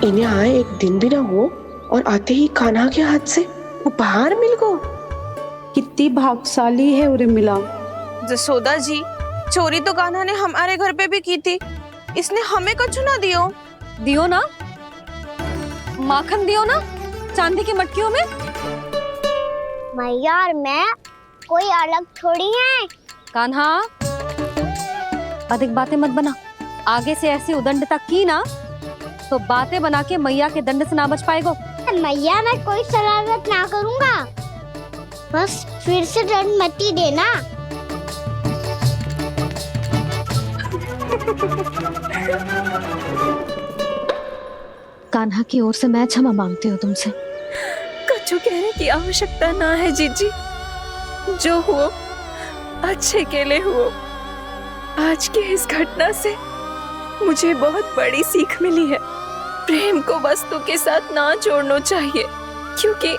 Speaker 14: इन्हें आए एक दिन भी ना हो और आते ही कान्हा के हाथ से उपहार मिल गो।
Speaker 9: कितनी भाग्यशाली है उर्मिला। जसोदा जी, चोरी तो कान्हा ने हमारे घर पे भी की थी, इसने हमें कछु ना दियो।
Speaker 11: दियो ना, माखन दियो ना चांदी की मटकियों में।
Speaker 2: मैया और मैं कोई अलग थोड़ी है।
Speaker 11: कान्हा, अधिक बातें मत बना। आगे से ऐसी उदंडता की ना तो बातें बना के मैया के दंड से ना बच पाएगो।
Speaker 2: मैया मैं कोई शरारत ना करूंगा, बस फिर से दंड मत ही देना।
Speaker 11: कान्हा की ओर से मैं क्षमा मांगती हूँ तुमसे।
Speaker 12: कछु कहने की आवश्यकता ना है जीजी, जो हुआ अच्छे के लिए हुआ। आज की इस घटना से मुझे बहुत बड़ी सीख मिली है। प्रेम को वस्तु के साथ ना जोड़ना चाहिए, क्योंकि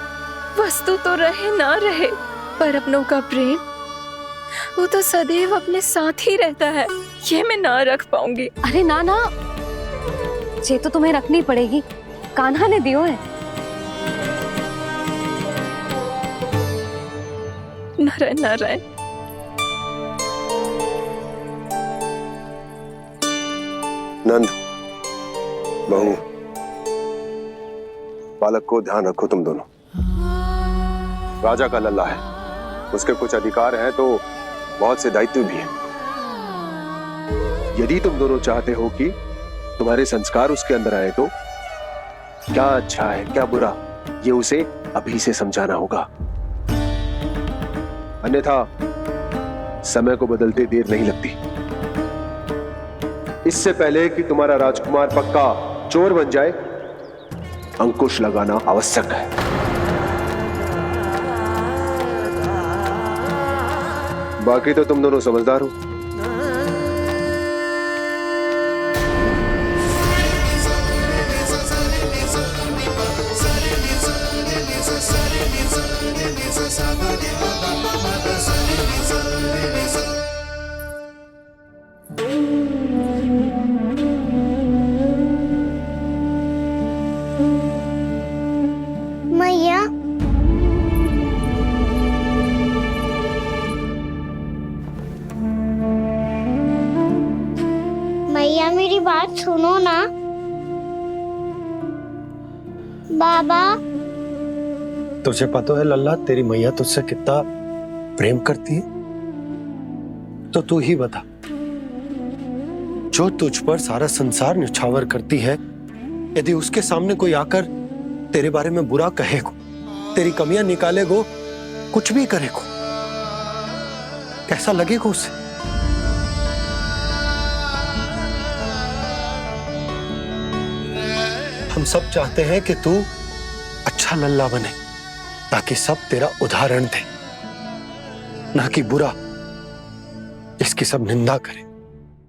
Speaker 12: वस्तु तो रहे ना रहे, पर अपनों का प्रेम वो तो सदैव अपने साथ ही रहता है। ये मैं ना रख पाऊंगी।
Speaker 11: अरे ना ना, ये तो तुम्हें रखनी पड़ेगी। कान्हा ने दियो है।
Speaker 12: नारायण नारायण।
Speaker 5: नंद, बहू, बालक को ध्यान रखो तुम दोनों। राजा का लल्ला है, उसके कुछ अधिकार हैं तो बहुत से दायित्व भी हैं। यदि तुम दोनों चाहते हो कि तुम्हारे संस्कार उसके अंदर आए तो क्या अच्छा है क्या बुरा, ये उसे अभी से समझाना होगा। अन्यथा समय को बदलते देर नहीं लगती। इससे पहले कि तुम्हारा राजकुमार पक्का चोर बन जाए, अंकुश लगाना आवश्यक है। बाकी तो तुम दोनों समझदार हो।
Speaker 2: मैया मैया मेरी बात सुनो ना। बाबा,
Speaker 4: तुझे पता है लल्ला, तेरी मैया तुझसे कितना प्रेम करती है? तो तू ही बता, जो तुझ पर सारा संसार निछावर करती है, यदि उसके सामने कोई आकर तेरे बारे में बुरा कहेगो, तेरी कमियां निकालेगो, कुछ भी करेगो, कैसा लगेगा उसे? हम सब चाहते हैं कि तू अच्छा लल्ला बने, ताकि सब तेरा उदाहरण दे, ना कि बुरा जिसकी सब निंदा करे।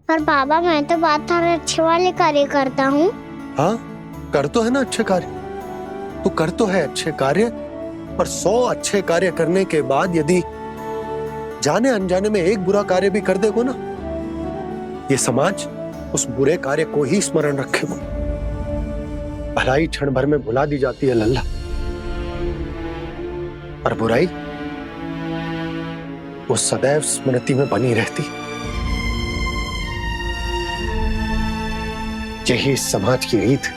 Speaker 2: पर बाबा मैं तो बात हर अच्छे वाले कार्य करता हूँ।
Speaker 4: हाँ, कर तो है ना अच्छे कार्य, तू कर तो है अच्छे कार्य, पर 100 अच्छे कार्य करने के बाद यदि जाने अनजाने में एक बुरा कार्य भी कर देगो ना, ये समाज उस बुरे कार्य को ही स्मरण रखेगो। भलाई क्षण भर में भुला दी जाती है लल्ला, और बुराई वो सदैव स्मृति में बनी रहती। यही इस समाज की रीत है।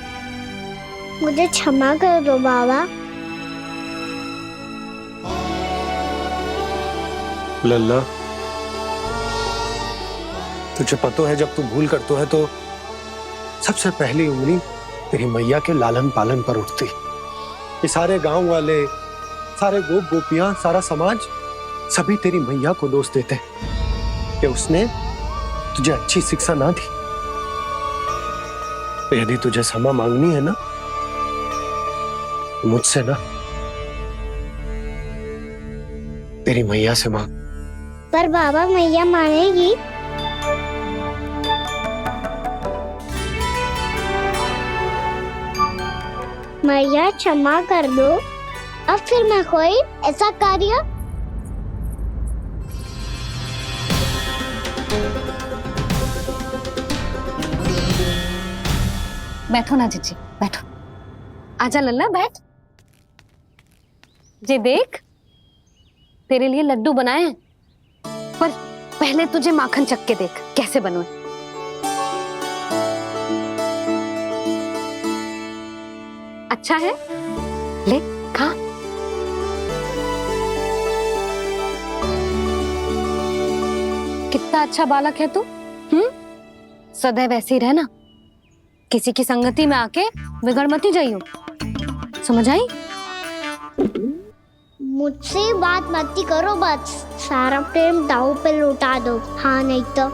Speaker 2: मुझे क्षमा कर दो बाबा।
Speaker 4: लल्ला, तुझे पता है जब तू भूल करतो है तो सबसे पहली उंगली तेरी मैया के लालन पालन पर उठती। ये सारे गांव वाले, सारे गोप गोपियां, सारा समाज, सभी तेरी मैया को दोष देते कि उसने तुझे अच्छी शिक्षा ना दी। तो यदि तुझे क्षमा मांगनी है ना, मुझसे ना, तेरी मैया से मांग।
Speaker 2: पर बाबा मैया मानेगी? मैया क्षमा कर दो, अब फिर मैं कोई ऐसा कार्य।
Speaker 11: बैठो ना जीजी, बैठो। आजा लल्ला, बैठ। जे देख, तेरे लिए लड्डू बनाए हैं, पर पहले तुझे माखन चख के देख कैसे बने। अच्छा है, ले खा। कितना अच्छा बालक है तू। सदैव ऐसे ही रहना, किसी की संगति में आके बिगड़ मत ही जाइयो, समझ आई?
Speaker 2: मुझसे बात मत ही करो, बस सारा प्रेम दाव पे लौटा दो। हाँ नहीं तो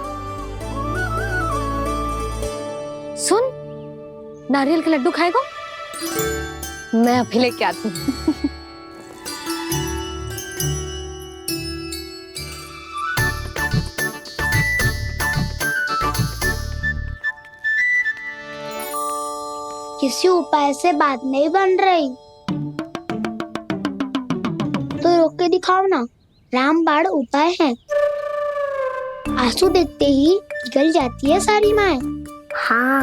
Speaker 11: सुन, नारियल के लड्डू खाएगा? मैं अभी लेके आती हूँ।
Speaker 2: किसी उपाय से बात नहीं बन रही तो रोक के दिखाओ ना। रामबाण उपाय है, आंसू देखते ही पिघल जाती है सारी माए। हाँ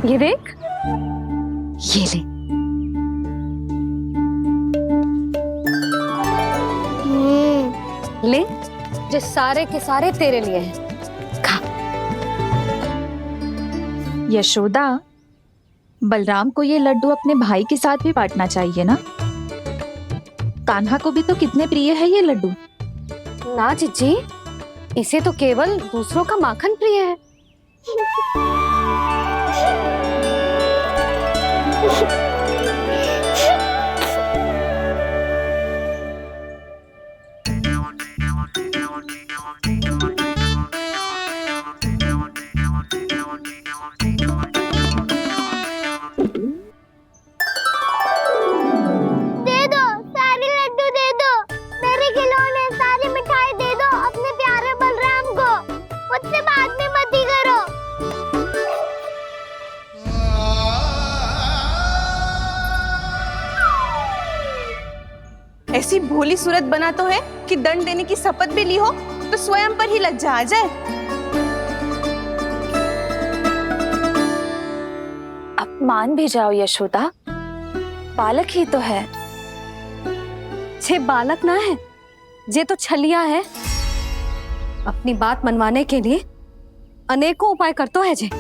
Speaker 11: ये देख, ये ले। ले, जो सारे के सारे तेरे लिए हैं, खा।
Speaker 15: यशोदा, बलराम को ये लड्डू अपने भाई के साथ भी बांटना चाहिए ना। कान्हा को भी तो कितने प्रिय है ये लड्डू।
Speaker 11: ना जीजी, इसे तो केवल दूसरों का माखन प्रिय है।
Speaker 9: ऐसी भोली सूरत बना तो है कि दंड देने की शपथ भी ली हो तो स्वयं पर ही लज्जा आ जाए।
Speaker 12: अब मान भी जाओ यशोदा, बालक ही तो है।
Speaker 11: छे बालक ना है, जे तो छलिया है। अपनी बात मनवाने के लिए अनेकों उपाय करतो है जे,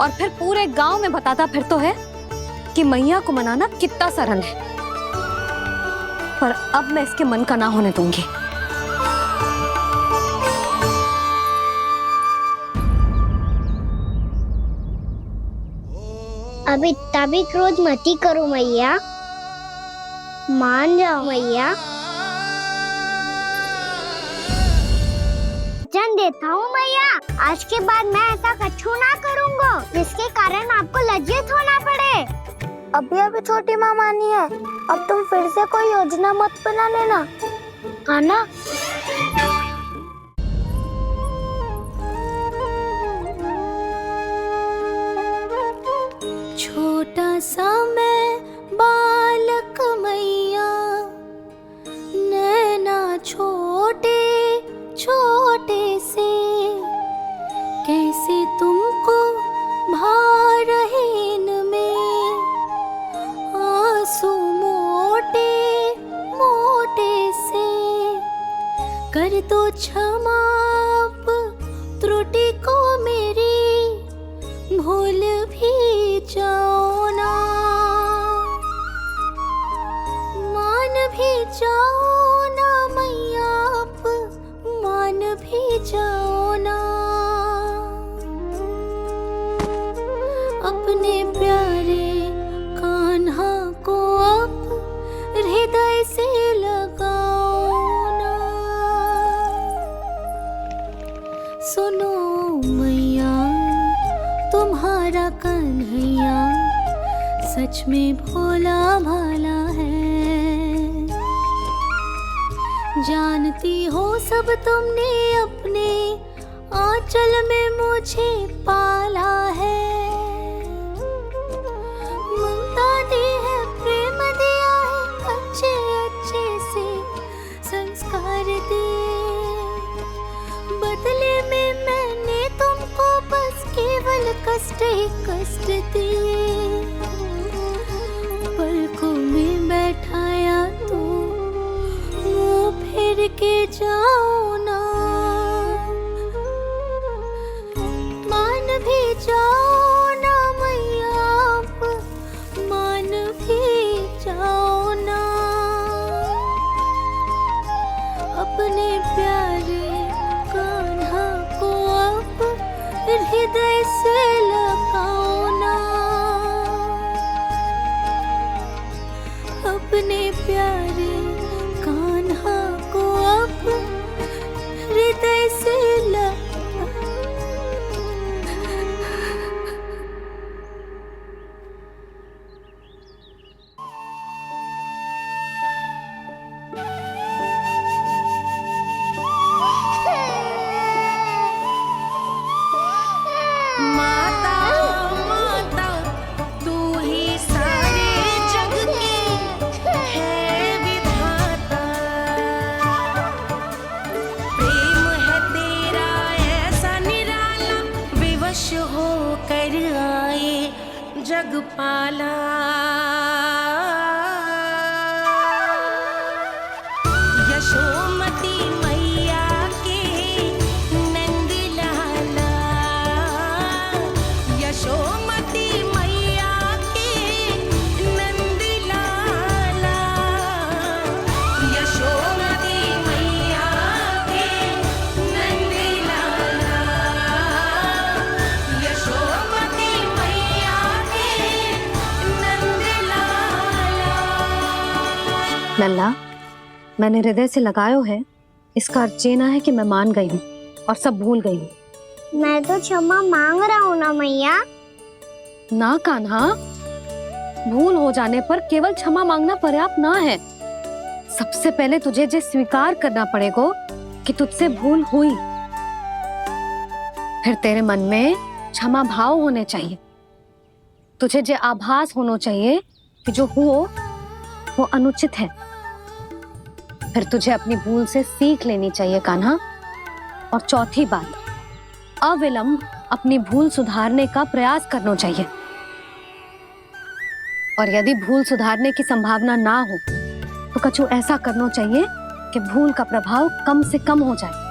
Speaker 11: और फिर पूरे गांव में बताता फिरतो है कि मैया को मनाना कितना सरल है। पर अब मैं इसके मन का ना होने दूंगी।
Speaker 2: अब इतना भी क्रोध मत ही करो मैया, मान जाओ मैया। वचन देता हूँ मैया, आज के बाद मैं ऐसा कछु ना करूँगा जिसके कारण आपको लज्जित होना पड़े। अभी छोटी माँ मानी है, अब तुम फिर से कोई योजना मत बना लेना, हाँ ना?
Speaker 8: छोटा सा मैं बालक मैया, नैना छोटे छोटे से, कैसे तुमको भा रहे इनमें आंसू मोटे मोटे से। कर दो क्षमा त्रुटि को मेरी, भूल भी जाओ ना, मान भी जाओ ना मैया, आप मान भी जाओ ना। अपने प्यारे कान्हा को अब हृदय से लगाओ ना। सुनो मैया, तुम्हारा कन्हैया सच में भोला भाला है। जानती हो सब तुमने अपने आंचल में मुझे पाला है। ममता दी है, प्रेम दिया है, अच्छे अच्छे से संस्कार दिए। बदले में मैंने तुमको बस केवल कष्ट ही कष्ट दिए। पलकों में बैठाया तो मुंह फेर के जाओ ना, जग पाला, यशोमती मैया के नंद लाला, यशोमती मैया के नंद लाला, यशोमती मैया के नंद लाला, यशोमती मैया के नंद लाला।
Speaker 11: लल्ला, मैंने हृदय से लगायो है, इसका अर्थ ये ना है कि मैं मान गई हूँ और सब भूल गई हूँ।
Speaker 2: मैं तो क्षमा मांग रहा हूँ ना मैया।
Speaker 11: ना कान्हा, भूल हो जाने पर केवल क्षमा मांगना पर्याप्त ना है। सबसे पहले तुझे ये स्वीकार करना पड़ेगा कि तुझसे भूल हुई, फिर तेरे मन में क्षमा भाव होने चाहिए। तुझे ये आभास होना चाहिए कि जो हुआ वो अनुचित है। फिर तुझे अपनी भूल से सीख लेनी चाहिए कान्हा। और चौथी बात, अविलंब अपनी भूल सुधारने का प्रयास करना चाहिए। और यदि भूल सुधारने की संभावना ना हो तो कछु ऐसा करना चाहिए कि भूल का प्रभाव कम से कम हो जाए।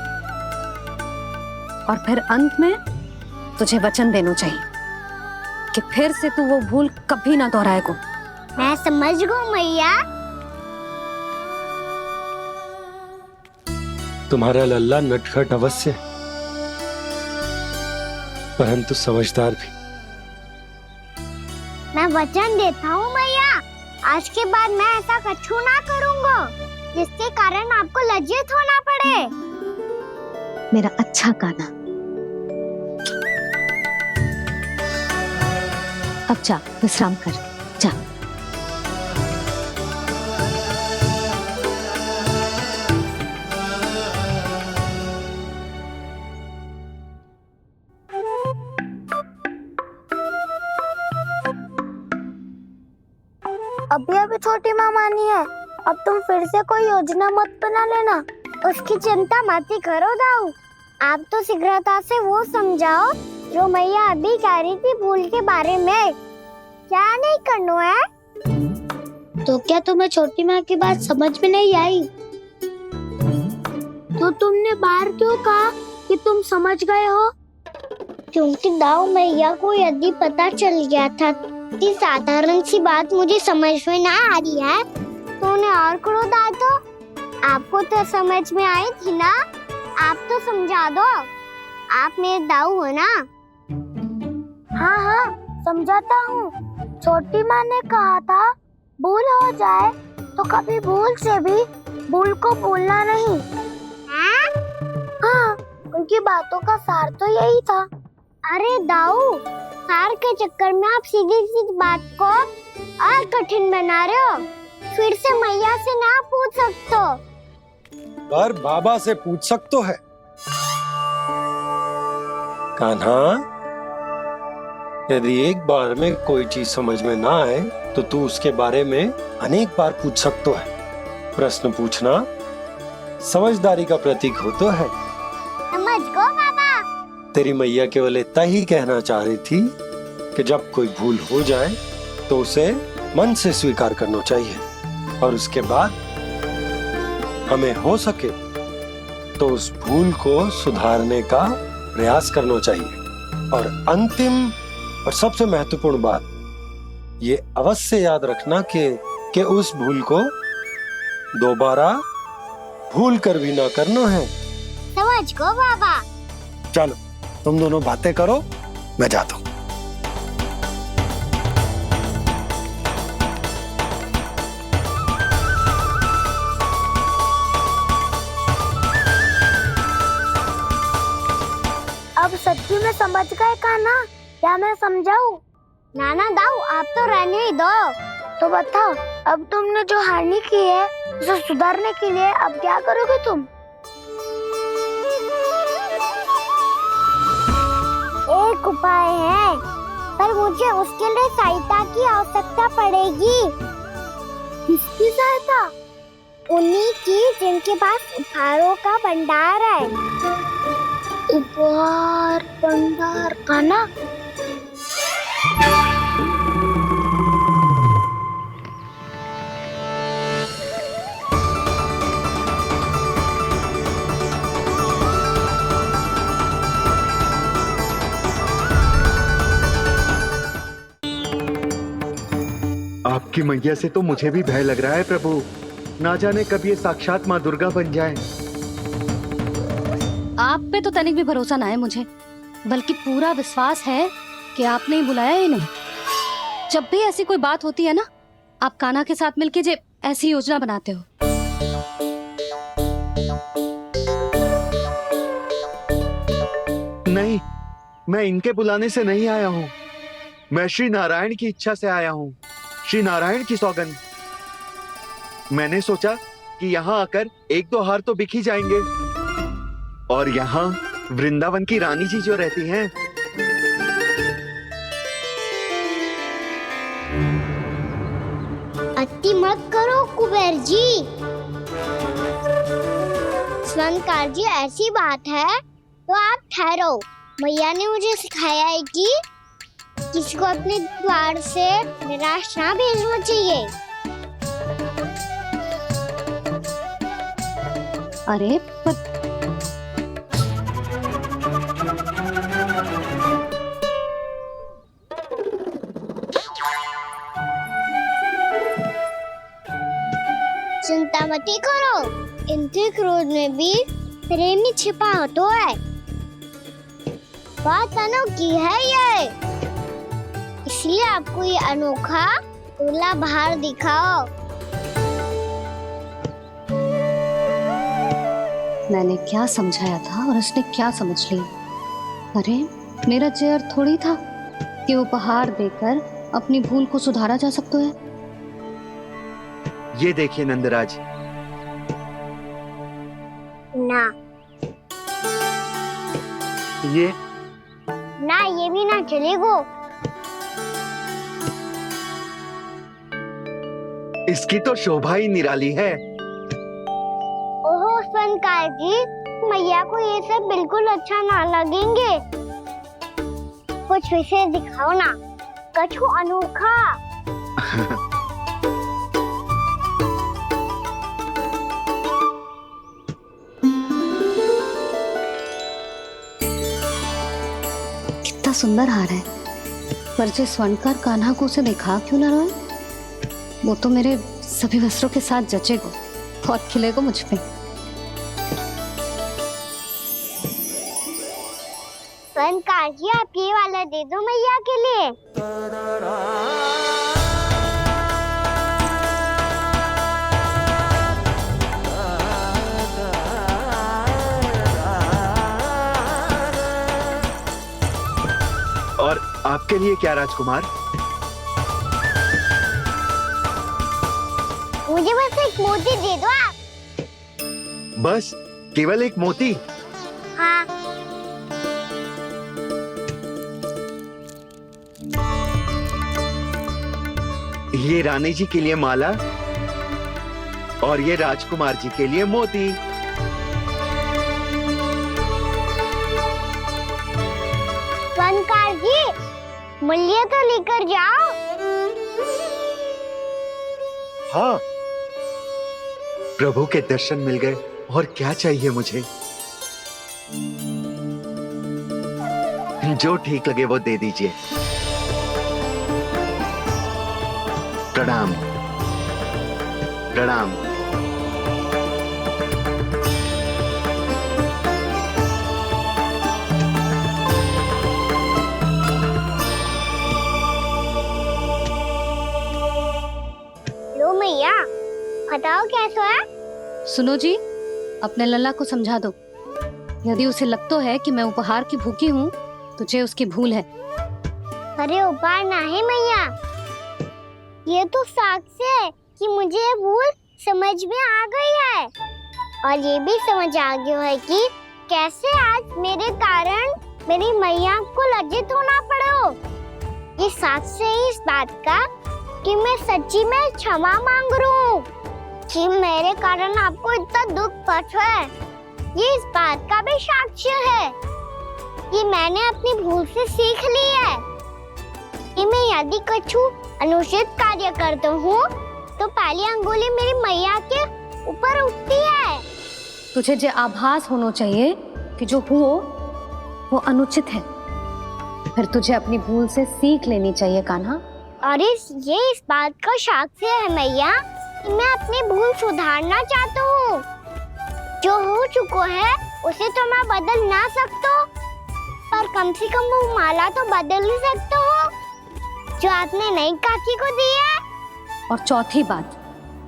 Speaker 11: और फिर अंत में तुझे वचन देना चाहिए कि फिर से तू वो भूल कभी ना दोहराएगा।
Speaker 2: मैं समझ गई मैया।
Speaker 4: तुम्हारा लल्ला नटखट अवश्य है, परंतु समझदार भी।
Speaker 2: मैं वचन देता हूँ मैया, आज के बाद मैं ऐसा कछु ना करूँगा जिसके कारण आपको लज्जित होना पड़े।
Speaker 11: मेरा अच्छा कान्हा, अब जा विश्राम कर, जा।
Speaker 2: अभी अभी छोटी माँ मानी है, अब तुम फिर से कोई योजना मत बना लेना। उसकी चिंता मत ही करो दाऊ। आप तो शीघ्रता से वो समझाओ जो मैया अभी कह रही थी भूल के बारे में। क्या नहीं करना है? तो क्या तुम्हें छोटी माँ की बात समझ में नहीं आई? तो तुमने बाहर क्यों कहा कि तुम समझ गए हो? क्योंकि दाऊ मैया को यदि पता चल गया था कि साधारण सी बात मुझे समझ में ना आ रही है तो उन्हें और क्रोध आया। तो आपको तो समझ में आई थी ना, आप तो समझा दो। आप मेरे दाऊ हो ना। हाँ हाँ समझाता हूँ। छोटी माँ ने कहा था भूल हो जाए तो कभी भूल से भी भूल को भूलना नहीं। हाँ उनकी बातों का सार तो यही था। अरे दाऊ, सार के चक्कर में आप सीधी सीधी बात को और कठिन बना रहे हो। फिर से मैया से ना पूछ सकते हो,
Speaker 4: पर बाबा से पूछ सकते है। कान्हा, यदि एक बार में कोई चीज समझ में ना आए तो तू उसके बारे में अनेक बार पूछ सकते है। प्रश्न पूछना समझदारी का प्रतीक होता है।
Speaker 2: समझ गो बाबा।
Speaker 4: तेरी मैया केवल इतना ही कहना चाह रही थी कि जब कोई भूल हो जाए तो उसे मन से स्वीकार करना चाहिए और उसके बाद हमें हो सके तो उस भूल को सुधारने का प्रयास करना चाहिए। और अंतिम और सबसे महत्वपूर्ण बात ये अवश्य याद रखना कि उस भूल को दोबारा भूल कर भी ना करना है।
Speaker 2: समझ गो बाबा।
Speaker 4: चलो तुम दोनों बातें करो, मैं जाता हूँ।
Speaker 2: अब सच्ची में समझ गए कान्हा? क्या मैं समझाऊं? नाना दाऊ आप तो रहने ही दो। तो बताओ, अब तुमने जो हानि की है उसे सुधारने के लिए अब क्या करोगे तुम? एक उपाय है, पर मुझे उसके लिए सहायता की आवश्यकता पड़ेगी। किसकी सहायता? उन्हीं की जिनके पास उपहारों का भंडार है। उपहार भंडार का ना?
Speaker 16: आपकी मैया से तो मुझे भी भय लग रहा है प्रभु। ना जाने कब ये साक्षात माँ दुर्गा बन जाए।
Speaker 11: आप पे तो तनिक भी भरोसा ना है मुझे, बल्कि पूरा विश्वास है कि आपने ही बुलाया ही नहीं। जब भी ऐसी कोई बात होती है ना, आप कान्हा के साथ मिलके जे ऐसी योजना बनाते हो।
Speaker 16: नहीं, मैं इनके बुलाने से नहीं आया हूँ। मैं श्री नारायण की इच्छा से आया हूँ, श्री नारायण की सौगंध। मैंने सोचा कि यहाँ आकर एक दो हार तो बिक ही जाएंगे, और यहाँ वृंदावन की रानी जी जो रहती हैं,
Speaker 2: अति मत करो कुबेर जी। स्वर्णकार जी, ऐसी बात है तो आप ठहरो। मैया ने मुझे सिखाया है कि किसी को अपने द्वार से निराश ना भेजना चाहिए।
Speaker 11: अरे पर
Speaker 2: चिंता मत करो, इनके क्रोध में भी प्रेम ही छिपा होता है। बात अनोखी है ये, इसलिए आपको ये अनोखा दूल्हा बाहर दिखाओ।
Speaker 11: मैंने क्या समझाया था और उसने क्या समझ लिया। अरे मेरा चेयर थोड़ी था कि उपहार देकर अपनी भूल को सुधारा जा सकता है।
Speaker 16: ये देखिए नंदराज।
Speaker 2: ना
Speaker 16: ये
Speaker 2: ना, ये भी ना चलेगो।
Speaker 16: इसकी तो शोभा ही निराली है।
Speaker 2: ओहो स्वर्णकार जी, मैया को ये सब बिल्कुल अच्छा ना लगेंगे। कुछ विशेष दिखाओ ना, कछु अनोखा।
Speaker 11: कितना सुंदर हार है, पर जो स्वर्णकार कान्हा को उसे देखा क्यों ना रोए? वो तो मेरे सभी वस्त्रों के साथ जचेगा और खिलेगा मुझ पे।
Speaker 2: स्वर्णकार जी, आप ये वाला दे दो मैया के लिए।
Speaker 16: और आपके लिए क्या राजकुमार?
Speaker 2: मुझे बस एक मोती दे दो आप।
Speaker 16: बस केवल एक मोती?
Speaker 2: हाँ।
Speaker 16: ये रानी जी के लिए माला और ये राजकुमार जी के लिए मोती।
Speaker 2: स्वर्णकार जी, मूल्य तो लेकर जाओ।
Speaker 16: हाँ, प्रभु के दर्शन मिल गए, और क्या चाहिए मुझे? जो ठीक लगे वो दे दीजिए। प्रणाम प्रणाम।
Speaker 2: लो मैया, बताओ कैसा है?
Speaker 11: सुनो जी, अपने लल्ला को समझा दो। यदि उसे लगता है कि मैं उपहार की भूखी हूँ, तो ये उसकी भूल है।
Speaker 2: अरे उपहार ना है मैया, ये तो साक्ष्य है कि मुझे ये भूल समझ में आ गई है, और ये भी समझ आ गया है कि कैसे आज मेरे कारण मेरी मैया को लज्जित होना पड़ो। ये साक्ष्य है इस बात का कि मैं सच्ची में क्षमा मांग रहा हूँ कि मेरे कारण आपको इतना दुख पहुंचा है। ये इस बात का भी साक्ष्य है कि मैंने अपनी भूल से सीख ली है कि मैं यदि कछु अनुचित कार्य करता हूँ तो पहली अंगुली मेरी मैया के ऊपर उठती है।
Speaker 11: तुझे जो आभास होना चाहिए कि जो हुआ वो अनुचित है, फिर तुझे अपनी भूल से सीख लेनी चाहिए कान्हा,
Speaker 2: और ये इस बात का साक्ष्य है मैया कि मैं अपनी भूल सुधारना चाहता हूँ। जो हो चुका है उसे तो मैं बदल ना सकता, पर कम से कम वो माला तो बदल ही सकता हूँ जो आपने नई काकी को दी है।
Speaker 11: और चौथी बात,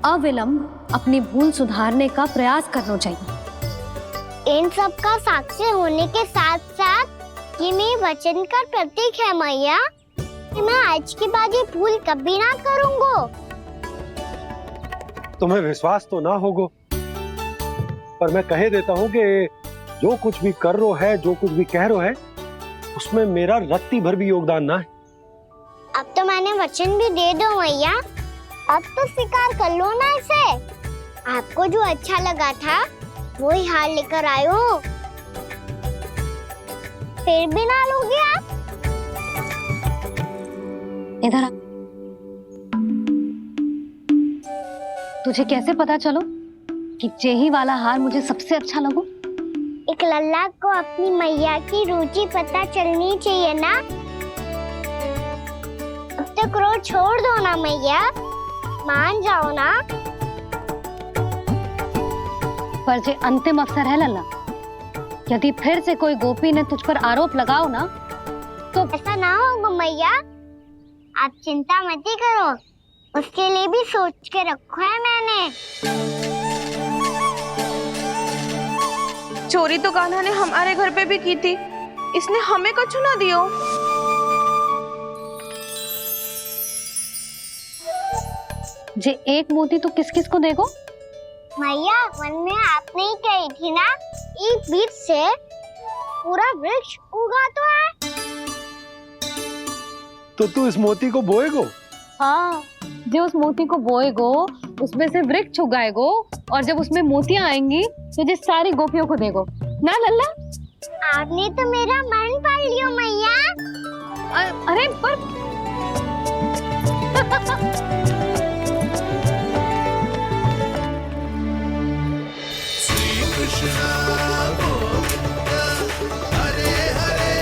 Speaker 11: अविलंब अपनी भूल सुधारने का प्रयास करना चाहिए।
Speaker 2: इन सब का साक्षी होने के साथ साथ ये मेरे वचन का प्रतीक है मैया कि मैं आज के बाद ये भूल कभी ना करूँगा।
Speaker 4: तुम्हें विश्वास तो ना होगो, पर मैं कह देता हूँ कि जो कुछ भी कर रो है, जो कुछ भी कह रो है, उसमें मेरा रत्ती भर भी योगदान ना है।
Speaker 2: अब तो मैंने वचन भी दे दो मैया, अब तो स्वीकार कर लो ना इसे। आपको जो अच्छा लगा था वही हार लेकर आयो, फिर भी ना लोगे आप?
Speaker 11: इधर आ। तुझे कैसे पता चलो कि जेही वाला हार मुझे सबसे अच्छा लगो?
Speaker 2: एक लल्ला को अपनी मैया की रुचि पता चलनी चाहिए ना। अब तो क्रोध छोड़ दो ना मैया, मान जाओ ना।
Speaker 11: पर जे अंतिम अवसर है लल्ला, यदि फिर से कोई गोपी ने तुझ पर आरोप लगाओ ना तो
Speaker 2: ऐसा ना होगा मैया, आप चिंता मत ही करो, उसके लिए भी सोच के रखा है मैंने।
Speaker 9: चोरी तो कान्हा ने हमारे घर पे भी की थी, इसने हमें कछु ना दियो।
Speaker 11: जे एक मोती तो किस किस को देगो?
Speaker 2: मैया मन में आपने ही कही थी ना, एक बीज से पूरा वृक्ष उगा तो है।
Speaker 4: तो तू इस मोती को बोएगो?
Speaker 11: हाँ, जो उस मोती को बोएगो उसमें से वृक्ष उगाएगो, और जब उसमें मोतियां आएंगी तो जो सारी गोपियों को देगो ना लल्ला।
Speaker 2: आपने तो मेरा मन पढ़ लियो मैया।
Speaker 11: अरे पर
Speaker 8: श्री कृष्ण गोविंद हरे हरे,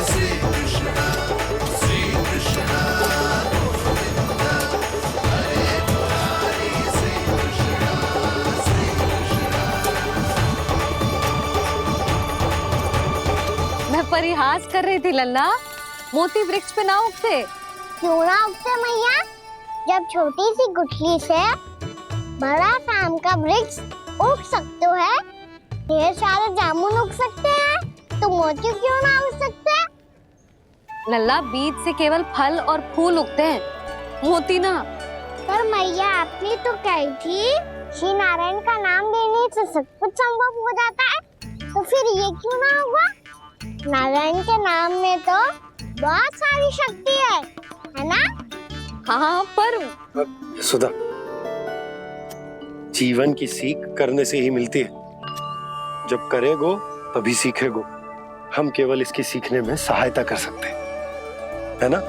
Speaker 8: श्री कृष्ण गोविंद हरे मुरारी, श्री कृष्ण
Speaker 11: मैं परिहास कर रही थी लल्ला, मोती वृक्ष पे ना उगते।
Speaker 2: क्यों ना उगते मैया? जब छोटी सी गुठली से बड़ा आम का वृक्ष उग सकते है, ढेर सारे जामुन उग सकते हैं, तो मोती क्यों ना उग सकते?
Speaker 11: लल्ला, बीज से केवल फल और फूल उगते हैं, मोती ना।
Speaker 2: पर मैया आपने तो कही थी श्री नारायण का नाम लेने से सब कुछ संभव हो जाता है, तो फिर ये क्यों ना होगा? नारायण के नाम में तो बहुत सारी शक्ति है ना?
Speaker 11: हाँ, पर
Speaker 4: सुधा, जीवन की सीख करने से ही मिलती है। जब करेगो तभी सीखेगो। हम केवल इसकी सीखने में सहायता कर सकते हैं, है ना?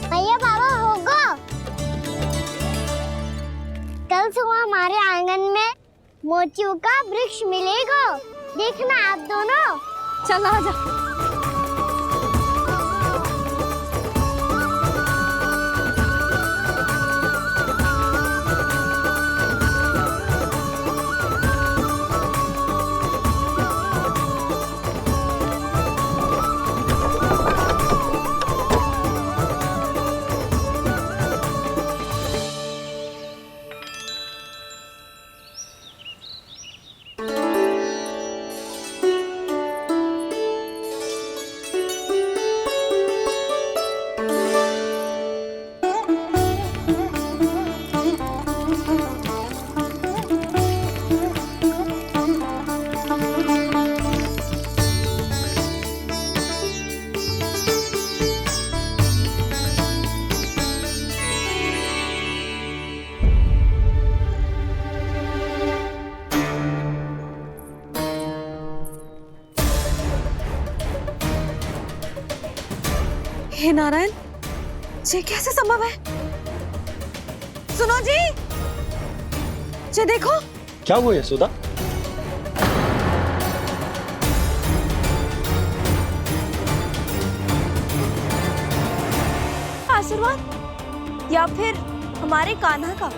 Speaker 2: भैया बाबा होगा, कल सुबह हमारे आंगन में मोतियों का वृक्ष मिलेगा, देखना आप दोनों।
Speaker 11: चल आ जा।
Speaker 17: हे नारायण, ये कैसे संभव है? सुनो जी, ये देखो।
Speaker 4: क्या हुआ यशोदा?
Speaker 17: आशीर्वाद या फिर हमारे कान्हा का?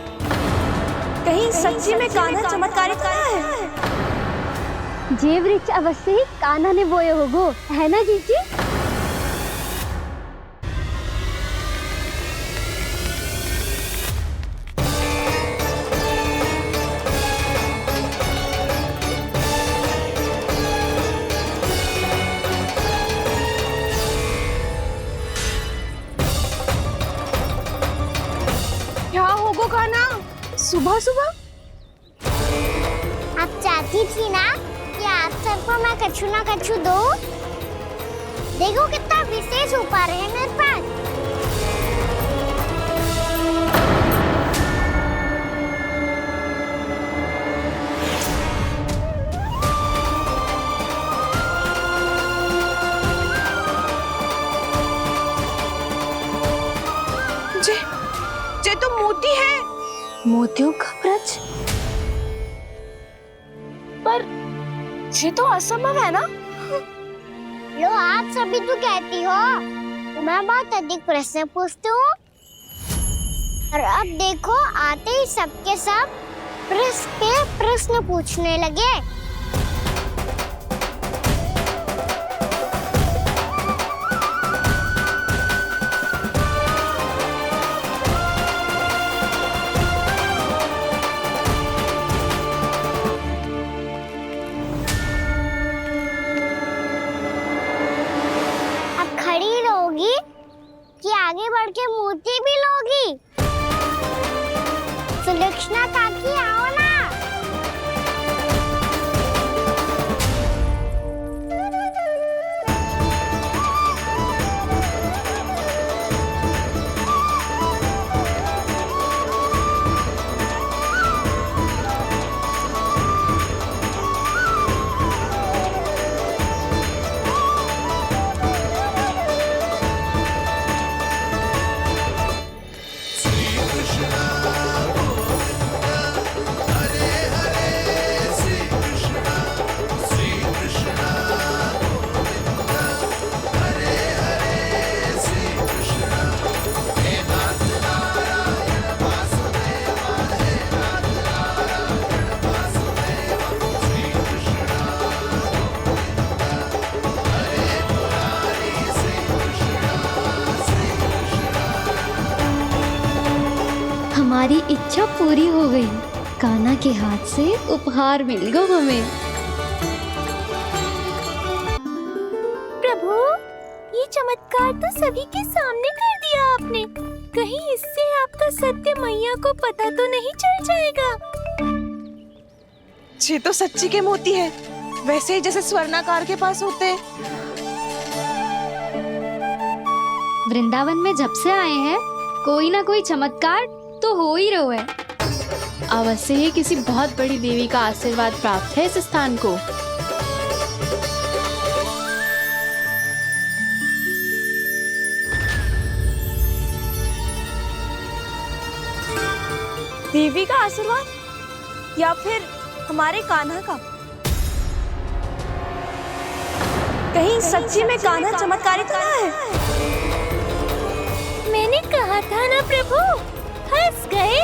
Speaker 17: कहीं सच्ची में कान्हा चमत्कारित तो है?
Speaker 2: जे वृक्ष अवश्य ही कान्हा ने बोए होगो, है ना जीजी?
Speaker 17: क्या होगो कान्हा सुबह सुबह?
Speaker 2: आप चाहती थी ना कि आज सबको मैं कछु ना कछु दो। देखो कितना विशेष उपहार है मेरे पास।
Speaker 17: ये तो मोती है। मोतियों का ब्रज? पर ये तो असंभव है ना?
Speaker 2: लो आप सभी तो कहती हो, मैं बहुत अधिक प्रश्न पूछती हूँ और अब देखो आते ही सबके सब प्रश्न पे प्रश्न पूछने लगे। कि आगे बढ़ के मोती भी लोगी? सुलक्षणा काकी आओ ना।
Speaker 7: हमारी इच्छा पूरी हो गई। कान्हा के हाथ से उपहार मिल गया हमें।
Speaker 18: प्रभु, ये चमत्कार तो सभी के सामने कर दिया आपने। कहीं इससे आपका सत्य मैया को पता तो नहीं चल जाएगा?
Speaker 17: ये तो सच्ची के मोती है, वैसे ही जैसे स्वर्णाकार के पास होते हैं।
Speaker 7: वृंदावन में जब से आए हैं, कोई ना कोई चमत्कार तो हो ही रहा है।
Speaker 13: अवश्य ही किसी बहुत बड़ी देवी का आशीर्वाद प्राप्त है इस स्थान को।
Speaker 17: देवी का आशीर्वाद या फिर हमारे कान्हा का? कहीं सच्ची में कान्हा चमत्कारित तो है?
Speaker 18: मैंने कहा था ना प्रभु, हंस गए।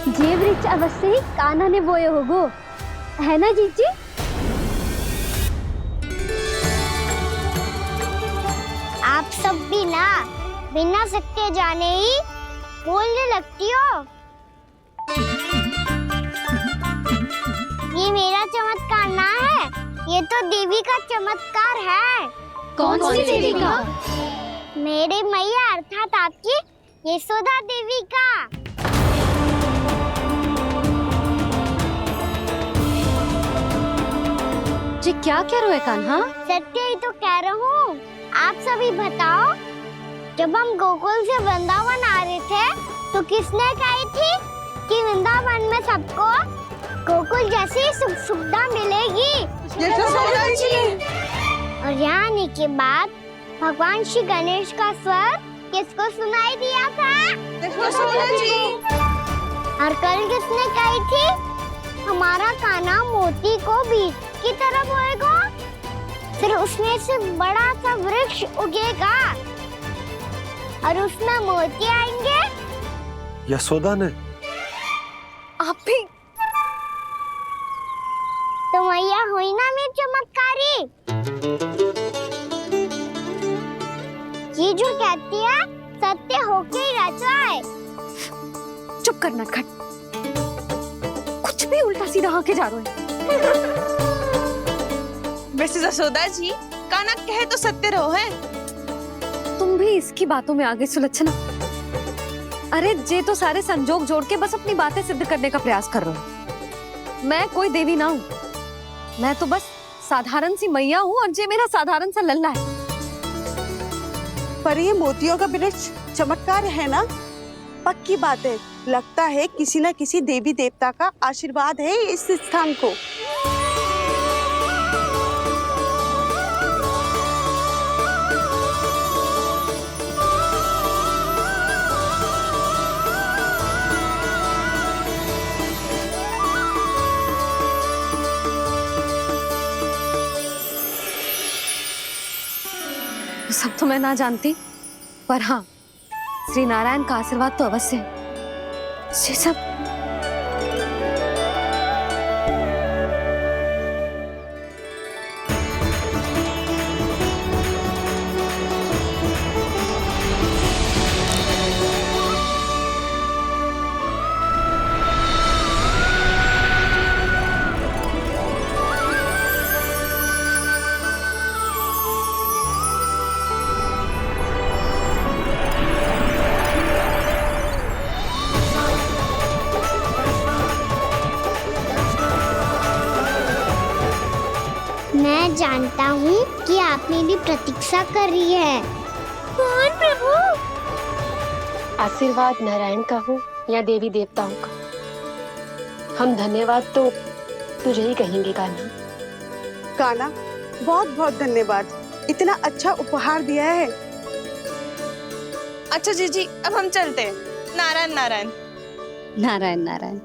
Speaker 2: जे वृक्ष अवश्य ही कान्हा ने बोए होगो, है ना जीजी? आप सब भी ना बिना सत्य जाने ही बोलने लगती हो। ये मेरा चमत्कार ना है, ये तो देवी का चमत्कार है।
Speaker 7: कौन सी देवी का?
Speaker 2: मेरे मैया अर्थात आपकी यशोदा देवी का।
Speaker 7: जी क्या कह रहे हो कान्हा?
Speaker 2: सत्य ही तो कह रहा हूँ। आप सभी बताओ, जब हम गोकुल से वृंदावन आ रहे थे तो किसने कही थी कि वृंदावन में सबको गोकुल जैसी सुख सुविधा मिलेगी?
Speaker 17: यशोदा जी।
Speaker 2: और यहाँ आने के बाद भगवान श्री गणेश का स्वर किसको सुनाई दिया था?
Speaker 9: यशोदा जी।
Speaker 2: और कल किसने कही थी हमारा कान्हा मोती को बीज की तरह बोएगा, फिर उसमें से बड़ा सा वृक्ष उगेगा और उसमें मोती आएंगे?
Speaker 6: यशोदा ने।
Speaker 9: आप भी
Speaker 2: तो मैया हुई ना मेरी चमत्कारी। ये जो कहती है सत्य होके ही रहता है।
Speaker 9: चुप करना खट, कुछ भी उल्टा सीधा आके जा रहे हैं।
Speaker 17: वैसे यशोदा जी, कान्हा कहे तो सत्य रहो है।
Speaker 11: तुम भी इसकी बातों में आगे सुलझना। अरे जे तो सारे संजोग जोड़ के बस अपनी बातें सिद्ध करने का प्रयास कर रहे हो। मैं कोई देवी ना हूँ, मैं तो बस साधारण सी मैया हूँ और जे मेरा साधारण सा लल्ला है।
Speaker 3: पर ये मोतियों का वृक्ष चमत्कार है ना? पक्की बात है, लगता है किसी न किसी देवी देवता का आशीर्वाद है इस स्थान को।
Speaker 11: सब तो मैं ना जानती, पर हाँ, श्री नारायण का आशीर्वाद तो अवश्य है। ये सब
Speaker 2: मैं जानता हूँ कि आप मेरी प्रतीक्षा कर रही है।
Speaker 18: कौन प्रभु?
Speaker 14: आशीर्वाद नारायण का हो या देवी देवताओं का, हम धन्यवाद तो तुझे ही कहेंगे कान्हा।
Speaker 3: कान्हा, बहुत बहुत धन्यवाद, इतना अच्छा उपहार दिया है।
Speaker 17: अच्छा जीजी, अब हम चलते हैं। नारायण नारायण।
Speaker 11: नारायण नारायण।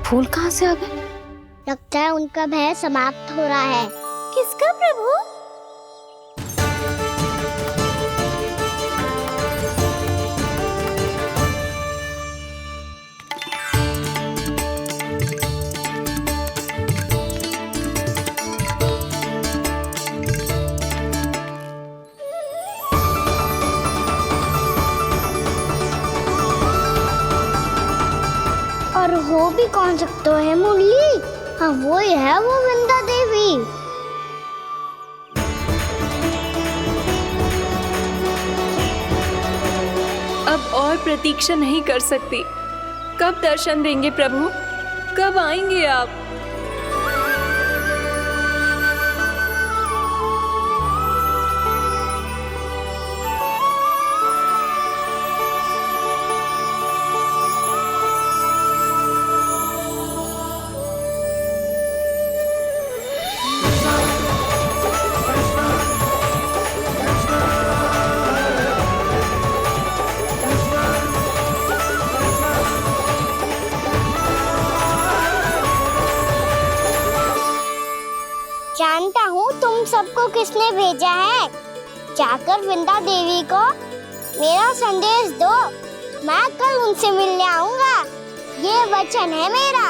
Speaker 11: फूल कहाँ से आ गए?
Speaker 2: लगता है उनका भय समाप्त हो रहा है।
Speaker 18: किसका प्रभु?
Speaker 2: और हो भी कौन सकता है मुरली? हाँ, वो ही है वो वृंदा देवी।
Speaker 12: अब और प्रतीक्षा नहीं कर सकती। कब दर्शन देंगे प्रभु? कब आएंगे आप?
Speaker 2: जानता हूँ तुम सबको किसने भेजा है। जाकर वृंदा देवी को मेरा संदेश दो, मैं कल उनसे मिलने आऊंगा। ये वचन है मेरा।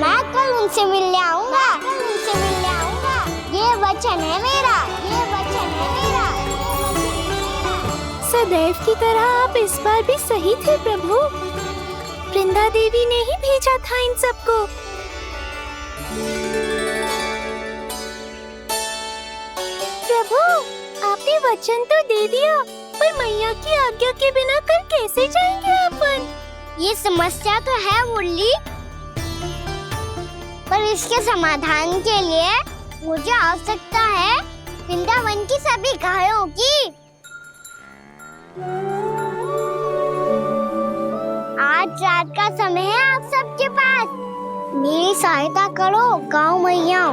Speaker 2: मैं कल
Speaker 18: सदैव की तरह आप इस बार भी सही थे प्रभु। वृंदा देवी ने ही भेजा था इन सबको। प्रभु, आपने वचन तो दे दिया, पर मैया की आज्ञा के बिना कल कैसे जाएंगे अपन?
Speaker 2: ये समस्या तो है मुरली, पर इसके समाधान के लिए मुझे आवश्यकता है वृंदावन की सभी गायों की। आज रात का समय है आप सबके पास, मेरी सहायता करो गाँव मैया।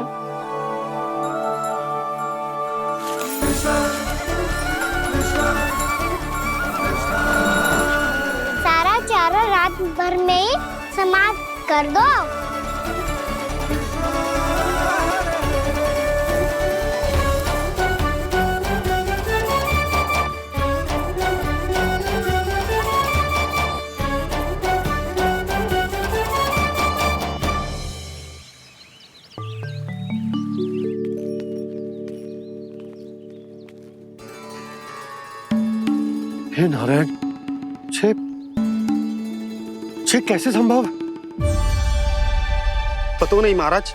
Speaker 2: सारा चारा रात भर में ही समाप्त कर दो।
Speaker 4: हे नारायण, छे कैसे संभव?
Speaker 10: पता नहीं महाराज,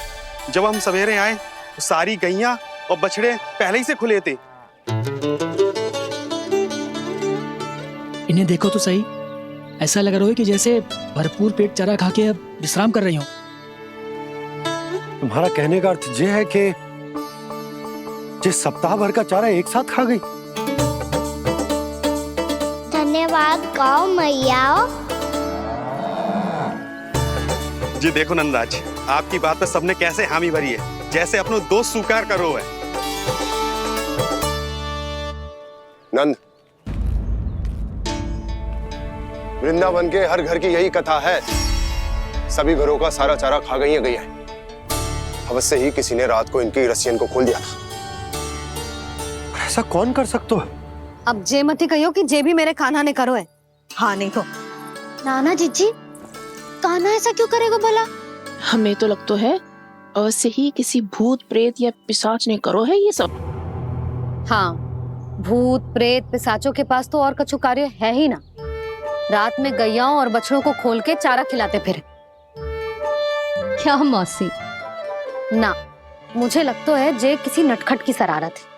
Speaker 10: जब हम सवेरे आए तो सारी गैया और बछड़े पहले ही से खुले थे।
Speaker 19: इन्हें देखो तो सही, ऐसा लग रहा है कि जैसे भरपूर पेट चारा खा के अब विश्राम कर रही हो।
Speaker 4: तुम्हारा कहने का अर्थ ये है कि जिस सप्ताह भर का चारा एक साथ खा गई।
Speaker 2: धन्यवाद गाँव मैया।
Speaker 10: जी देखो नंदराज, आपकी बात पर सबने कैसे हामी भरी है, जैसे अपनो दोस्त स्वीकार करो है।
Speaker 5: नंद, वृंदावन के हर घर की यही कथा है, सभी घरों का सारा चारा खा गई है गैया। अवश्य ही किसी ने रात को इनकी रस्सियन को खोल दिया था।
Speaker 4: ऐसा कौन कर सकता है?
Speaker 11: अब जे मत ही कहियो कि जे भी मेरे कान्हा ने करो है। हाँ नहीं तो
Speaker 7: नाना जीजी, कान्हा ऐसा क्यों करेगा भला?
Speaker 20: हमें तो लगता है अवश्य ही किसी भूत प्रेत या पिशाच ने करो है ये सब।
Speaker 11: हाँ, भूत प्रेत पिशाचों के पास तो और कछु कार्य है ही ना। रात में गैयाओं और बछड़ों को खोल के चारा खिलाते फिर। क्या मौसी? ना, मुझे लगता है जे किसी नटखट की शरारत है।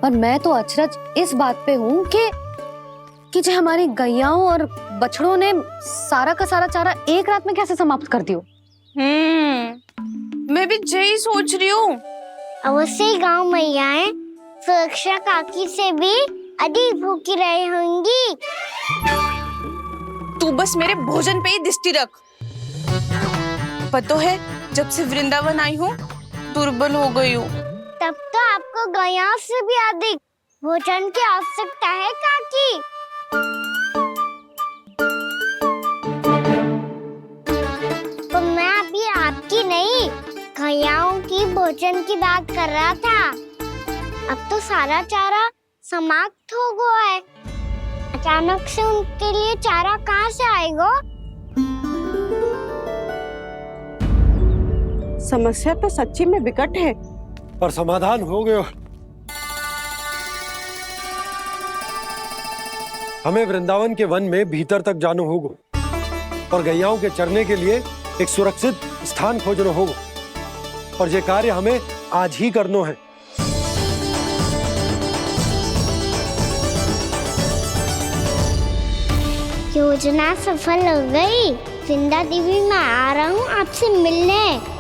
Speaker 11: पर मैं तो अचरज इस बात पे हूँ कि जो हमारी गैयाओं और बछड़ों ने सारा का सारा चारा एक रात में कैसे समाप्त कर दियो।
Speaker 9: मैं भी यही सोच रही हूँ।
Speaker 2: अवश्य ही गाँव मैयाएं सुरक्षा काकी से भी अधिक भूखी रही होंगी।
Speaker 9: तू बस मेरे भोजन पे ही दृष्टि रख। पता है, जब से वृंदावन आई हूँ दुर्बल हो गई हूँ।
Speaker 2: तब तो आपको गैयाओं से भी अधिक भोजन की आवश्यकता है काकी। तो मैं अभी आपकी नहीं, गैयाओं की भोजन की बात कर रहा था। अब तो सारा चारा समाप्त हो गया है, अचानक से उनके लिए चारा कहाँ से आएगा?
Speaker 3: समस्या तो सच्ची में विकट है,
Speaker 4: पर समाधान हो गया। हमें वृंदावन के वन में भीतर तक जाना होगा और गैयाओं के चरने के लिए एक सुरक्षित स्थान खोजना होगा, और ये कार्य हमें आज ही करना है।
Speaker 2: योजना सफल हो गई। वृंदा देवी, मैं आ रहा हूँ आपसे मिलने।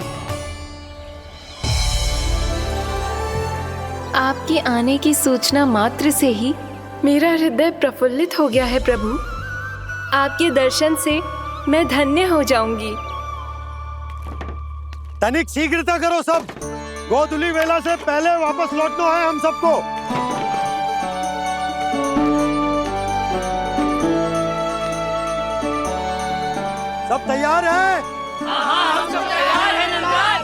Speaker 12: आपके आने की सूचना मात्र से ही मेरा हृदय प्रफुल्लित हो गया है प्रभु। आपके दर्शन से मैं धन्य हो जाऊंगी।
Speaker 4: तनिक शीघ्रता करो सब, गोधूली वेला से पहले वापस लौटना है हम सबको। सब तैयार है?
Speaker 8: हाँ, हम सब तैयार हैं नंदराज।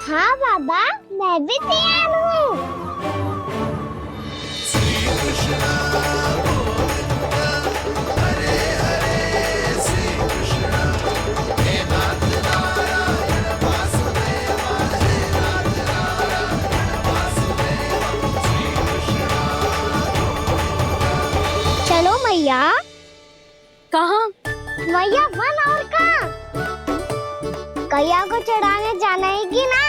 Speaker 2: हाँ बाबा, मैं भी तैयार हूँ। मैया।
Speaker 7: कहाँ?
Speaker 2: मैया वन और कहाँ? कैया को चढ़ाने जाना है कि ना?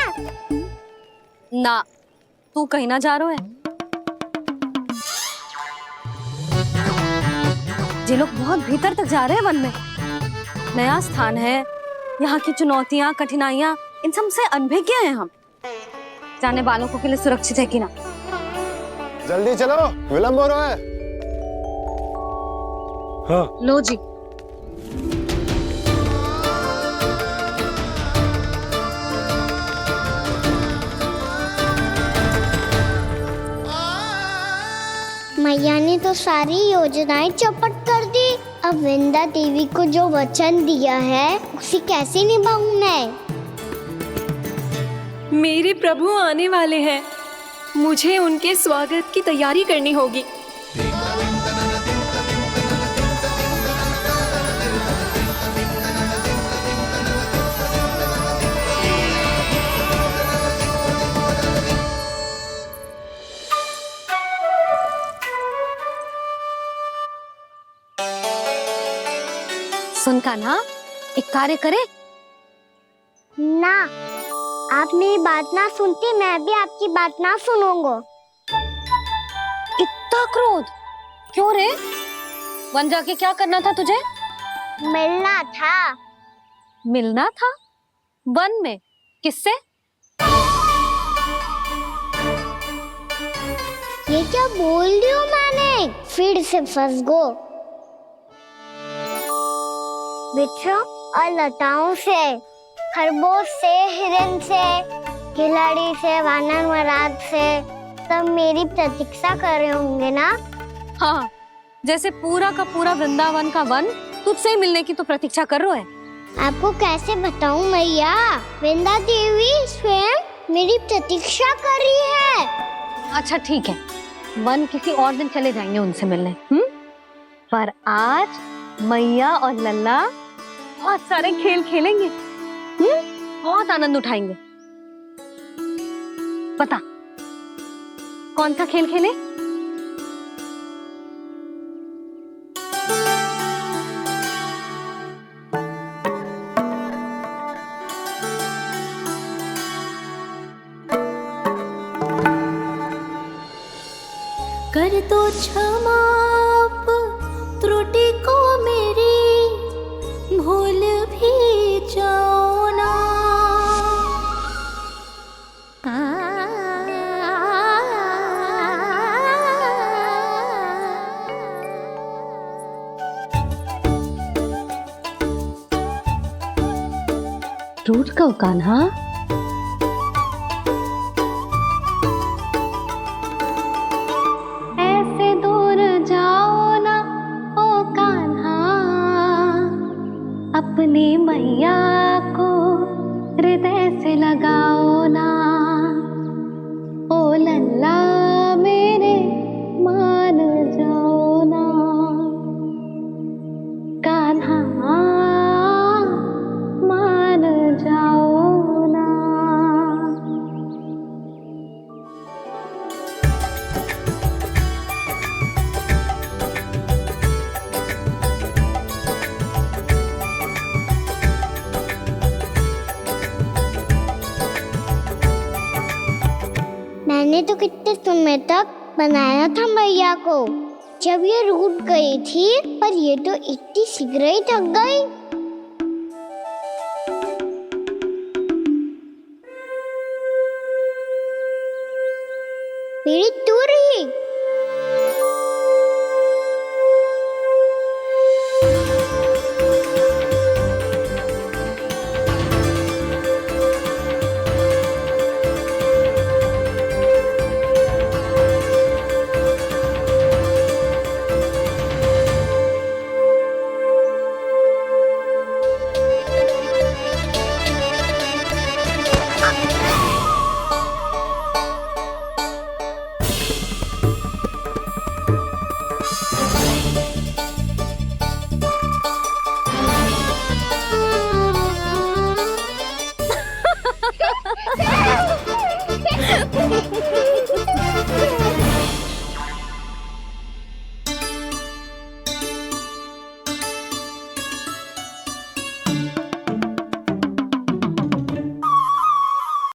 Speaker 7: ना, तू कहीं ना जा रहा है। ये लोग बहुत भीतर तक जा रहे हैं वन में। नया स्थान है, यहाँ की चुनौतियाँ, कठिनाइयाँ, इन सब से अनभिज्ञ हैं हम। जाने वालों को के लिए सुरक्षित है कि ना?
Speaker 5: जल्दी चलो, विलंब हो रहा है।
Speaker 4: हाँ।
Speaker 7: लो जी।
Speaker 2: मैया ने तो सारी योजनाएं चौपट कर दी। अब वृंदा देवी को जो वचन दिया है उसे कैसे निभाऊं मैं?
Speaker 12: मेरे प्रभु आने वाले हैं, मुझे उनके स्वागत की तैयारी करनी होगी।
Speaker 7: सुन कान्हा, एक कार्य करे
Speaker 2: ना, आप मेरी बात ना सुनती, मैं भी आपकी बात ना सुनूंगा।
Speaker 7: इतना क्रोध क्यों रे? वन जाके क्या करना था तुझे?
Speaker 2: मिलना था।
Speaker 7: मिलना था? वन में? किससे?
Speaker 2: ये क्या बोल रही हूँ मैंने? फिर से फंस गो। वृक्षों और लताओं से, खरगोश से, हिरन से, खिलाड़ी से, वानर महाराज से, सब मेरी प्रतीक्षा कर रहे होंगे ना?
Speaker 7: हाँ, जैसे पूरा का पूरा वृंदावन का वन तुझसे ही मिलने की तो प्रतीक्षा कर रहा है।
Speaker 2: आपको कैसे बताऊं मैया? वृंदा देवी स्वयं मेरी प्रतीक्षा कर रही है।
Speaker 7: अच्छा ठीक है, वन किसी और दिन चले जाएंगे उनसे मिलने। पर आज मैया और लल्ला बहुत सारे खेल खेलेंगे। बहुत आनंद उठाएंगे। बता, कौन सा खेल खेले?
Speaker 18: कर दो क्षमा त्रुटि को मेरी, भूल भी जाओ ना।
Speaker 11: रूठ कहो कान्हा।
Speaker 7: ऐसे दूर जाओ ना ओ कान्हा, अपनी मैया को हृदय से लगाओ ना। ओ लल्ला मेरे मान जाओ ना, कान्हा मान जाओ ना।
Speaker 2: मैंने तो कितने समय तक बनाया था मैया को, जब ये रूठ गई थी, पर ये तो इतनी शीघ्र ही थक गई। मेरी दूर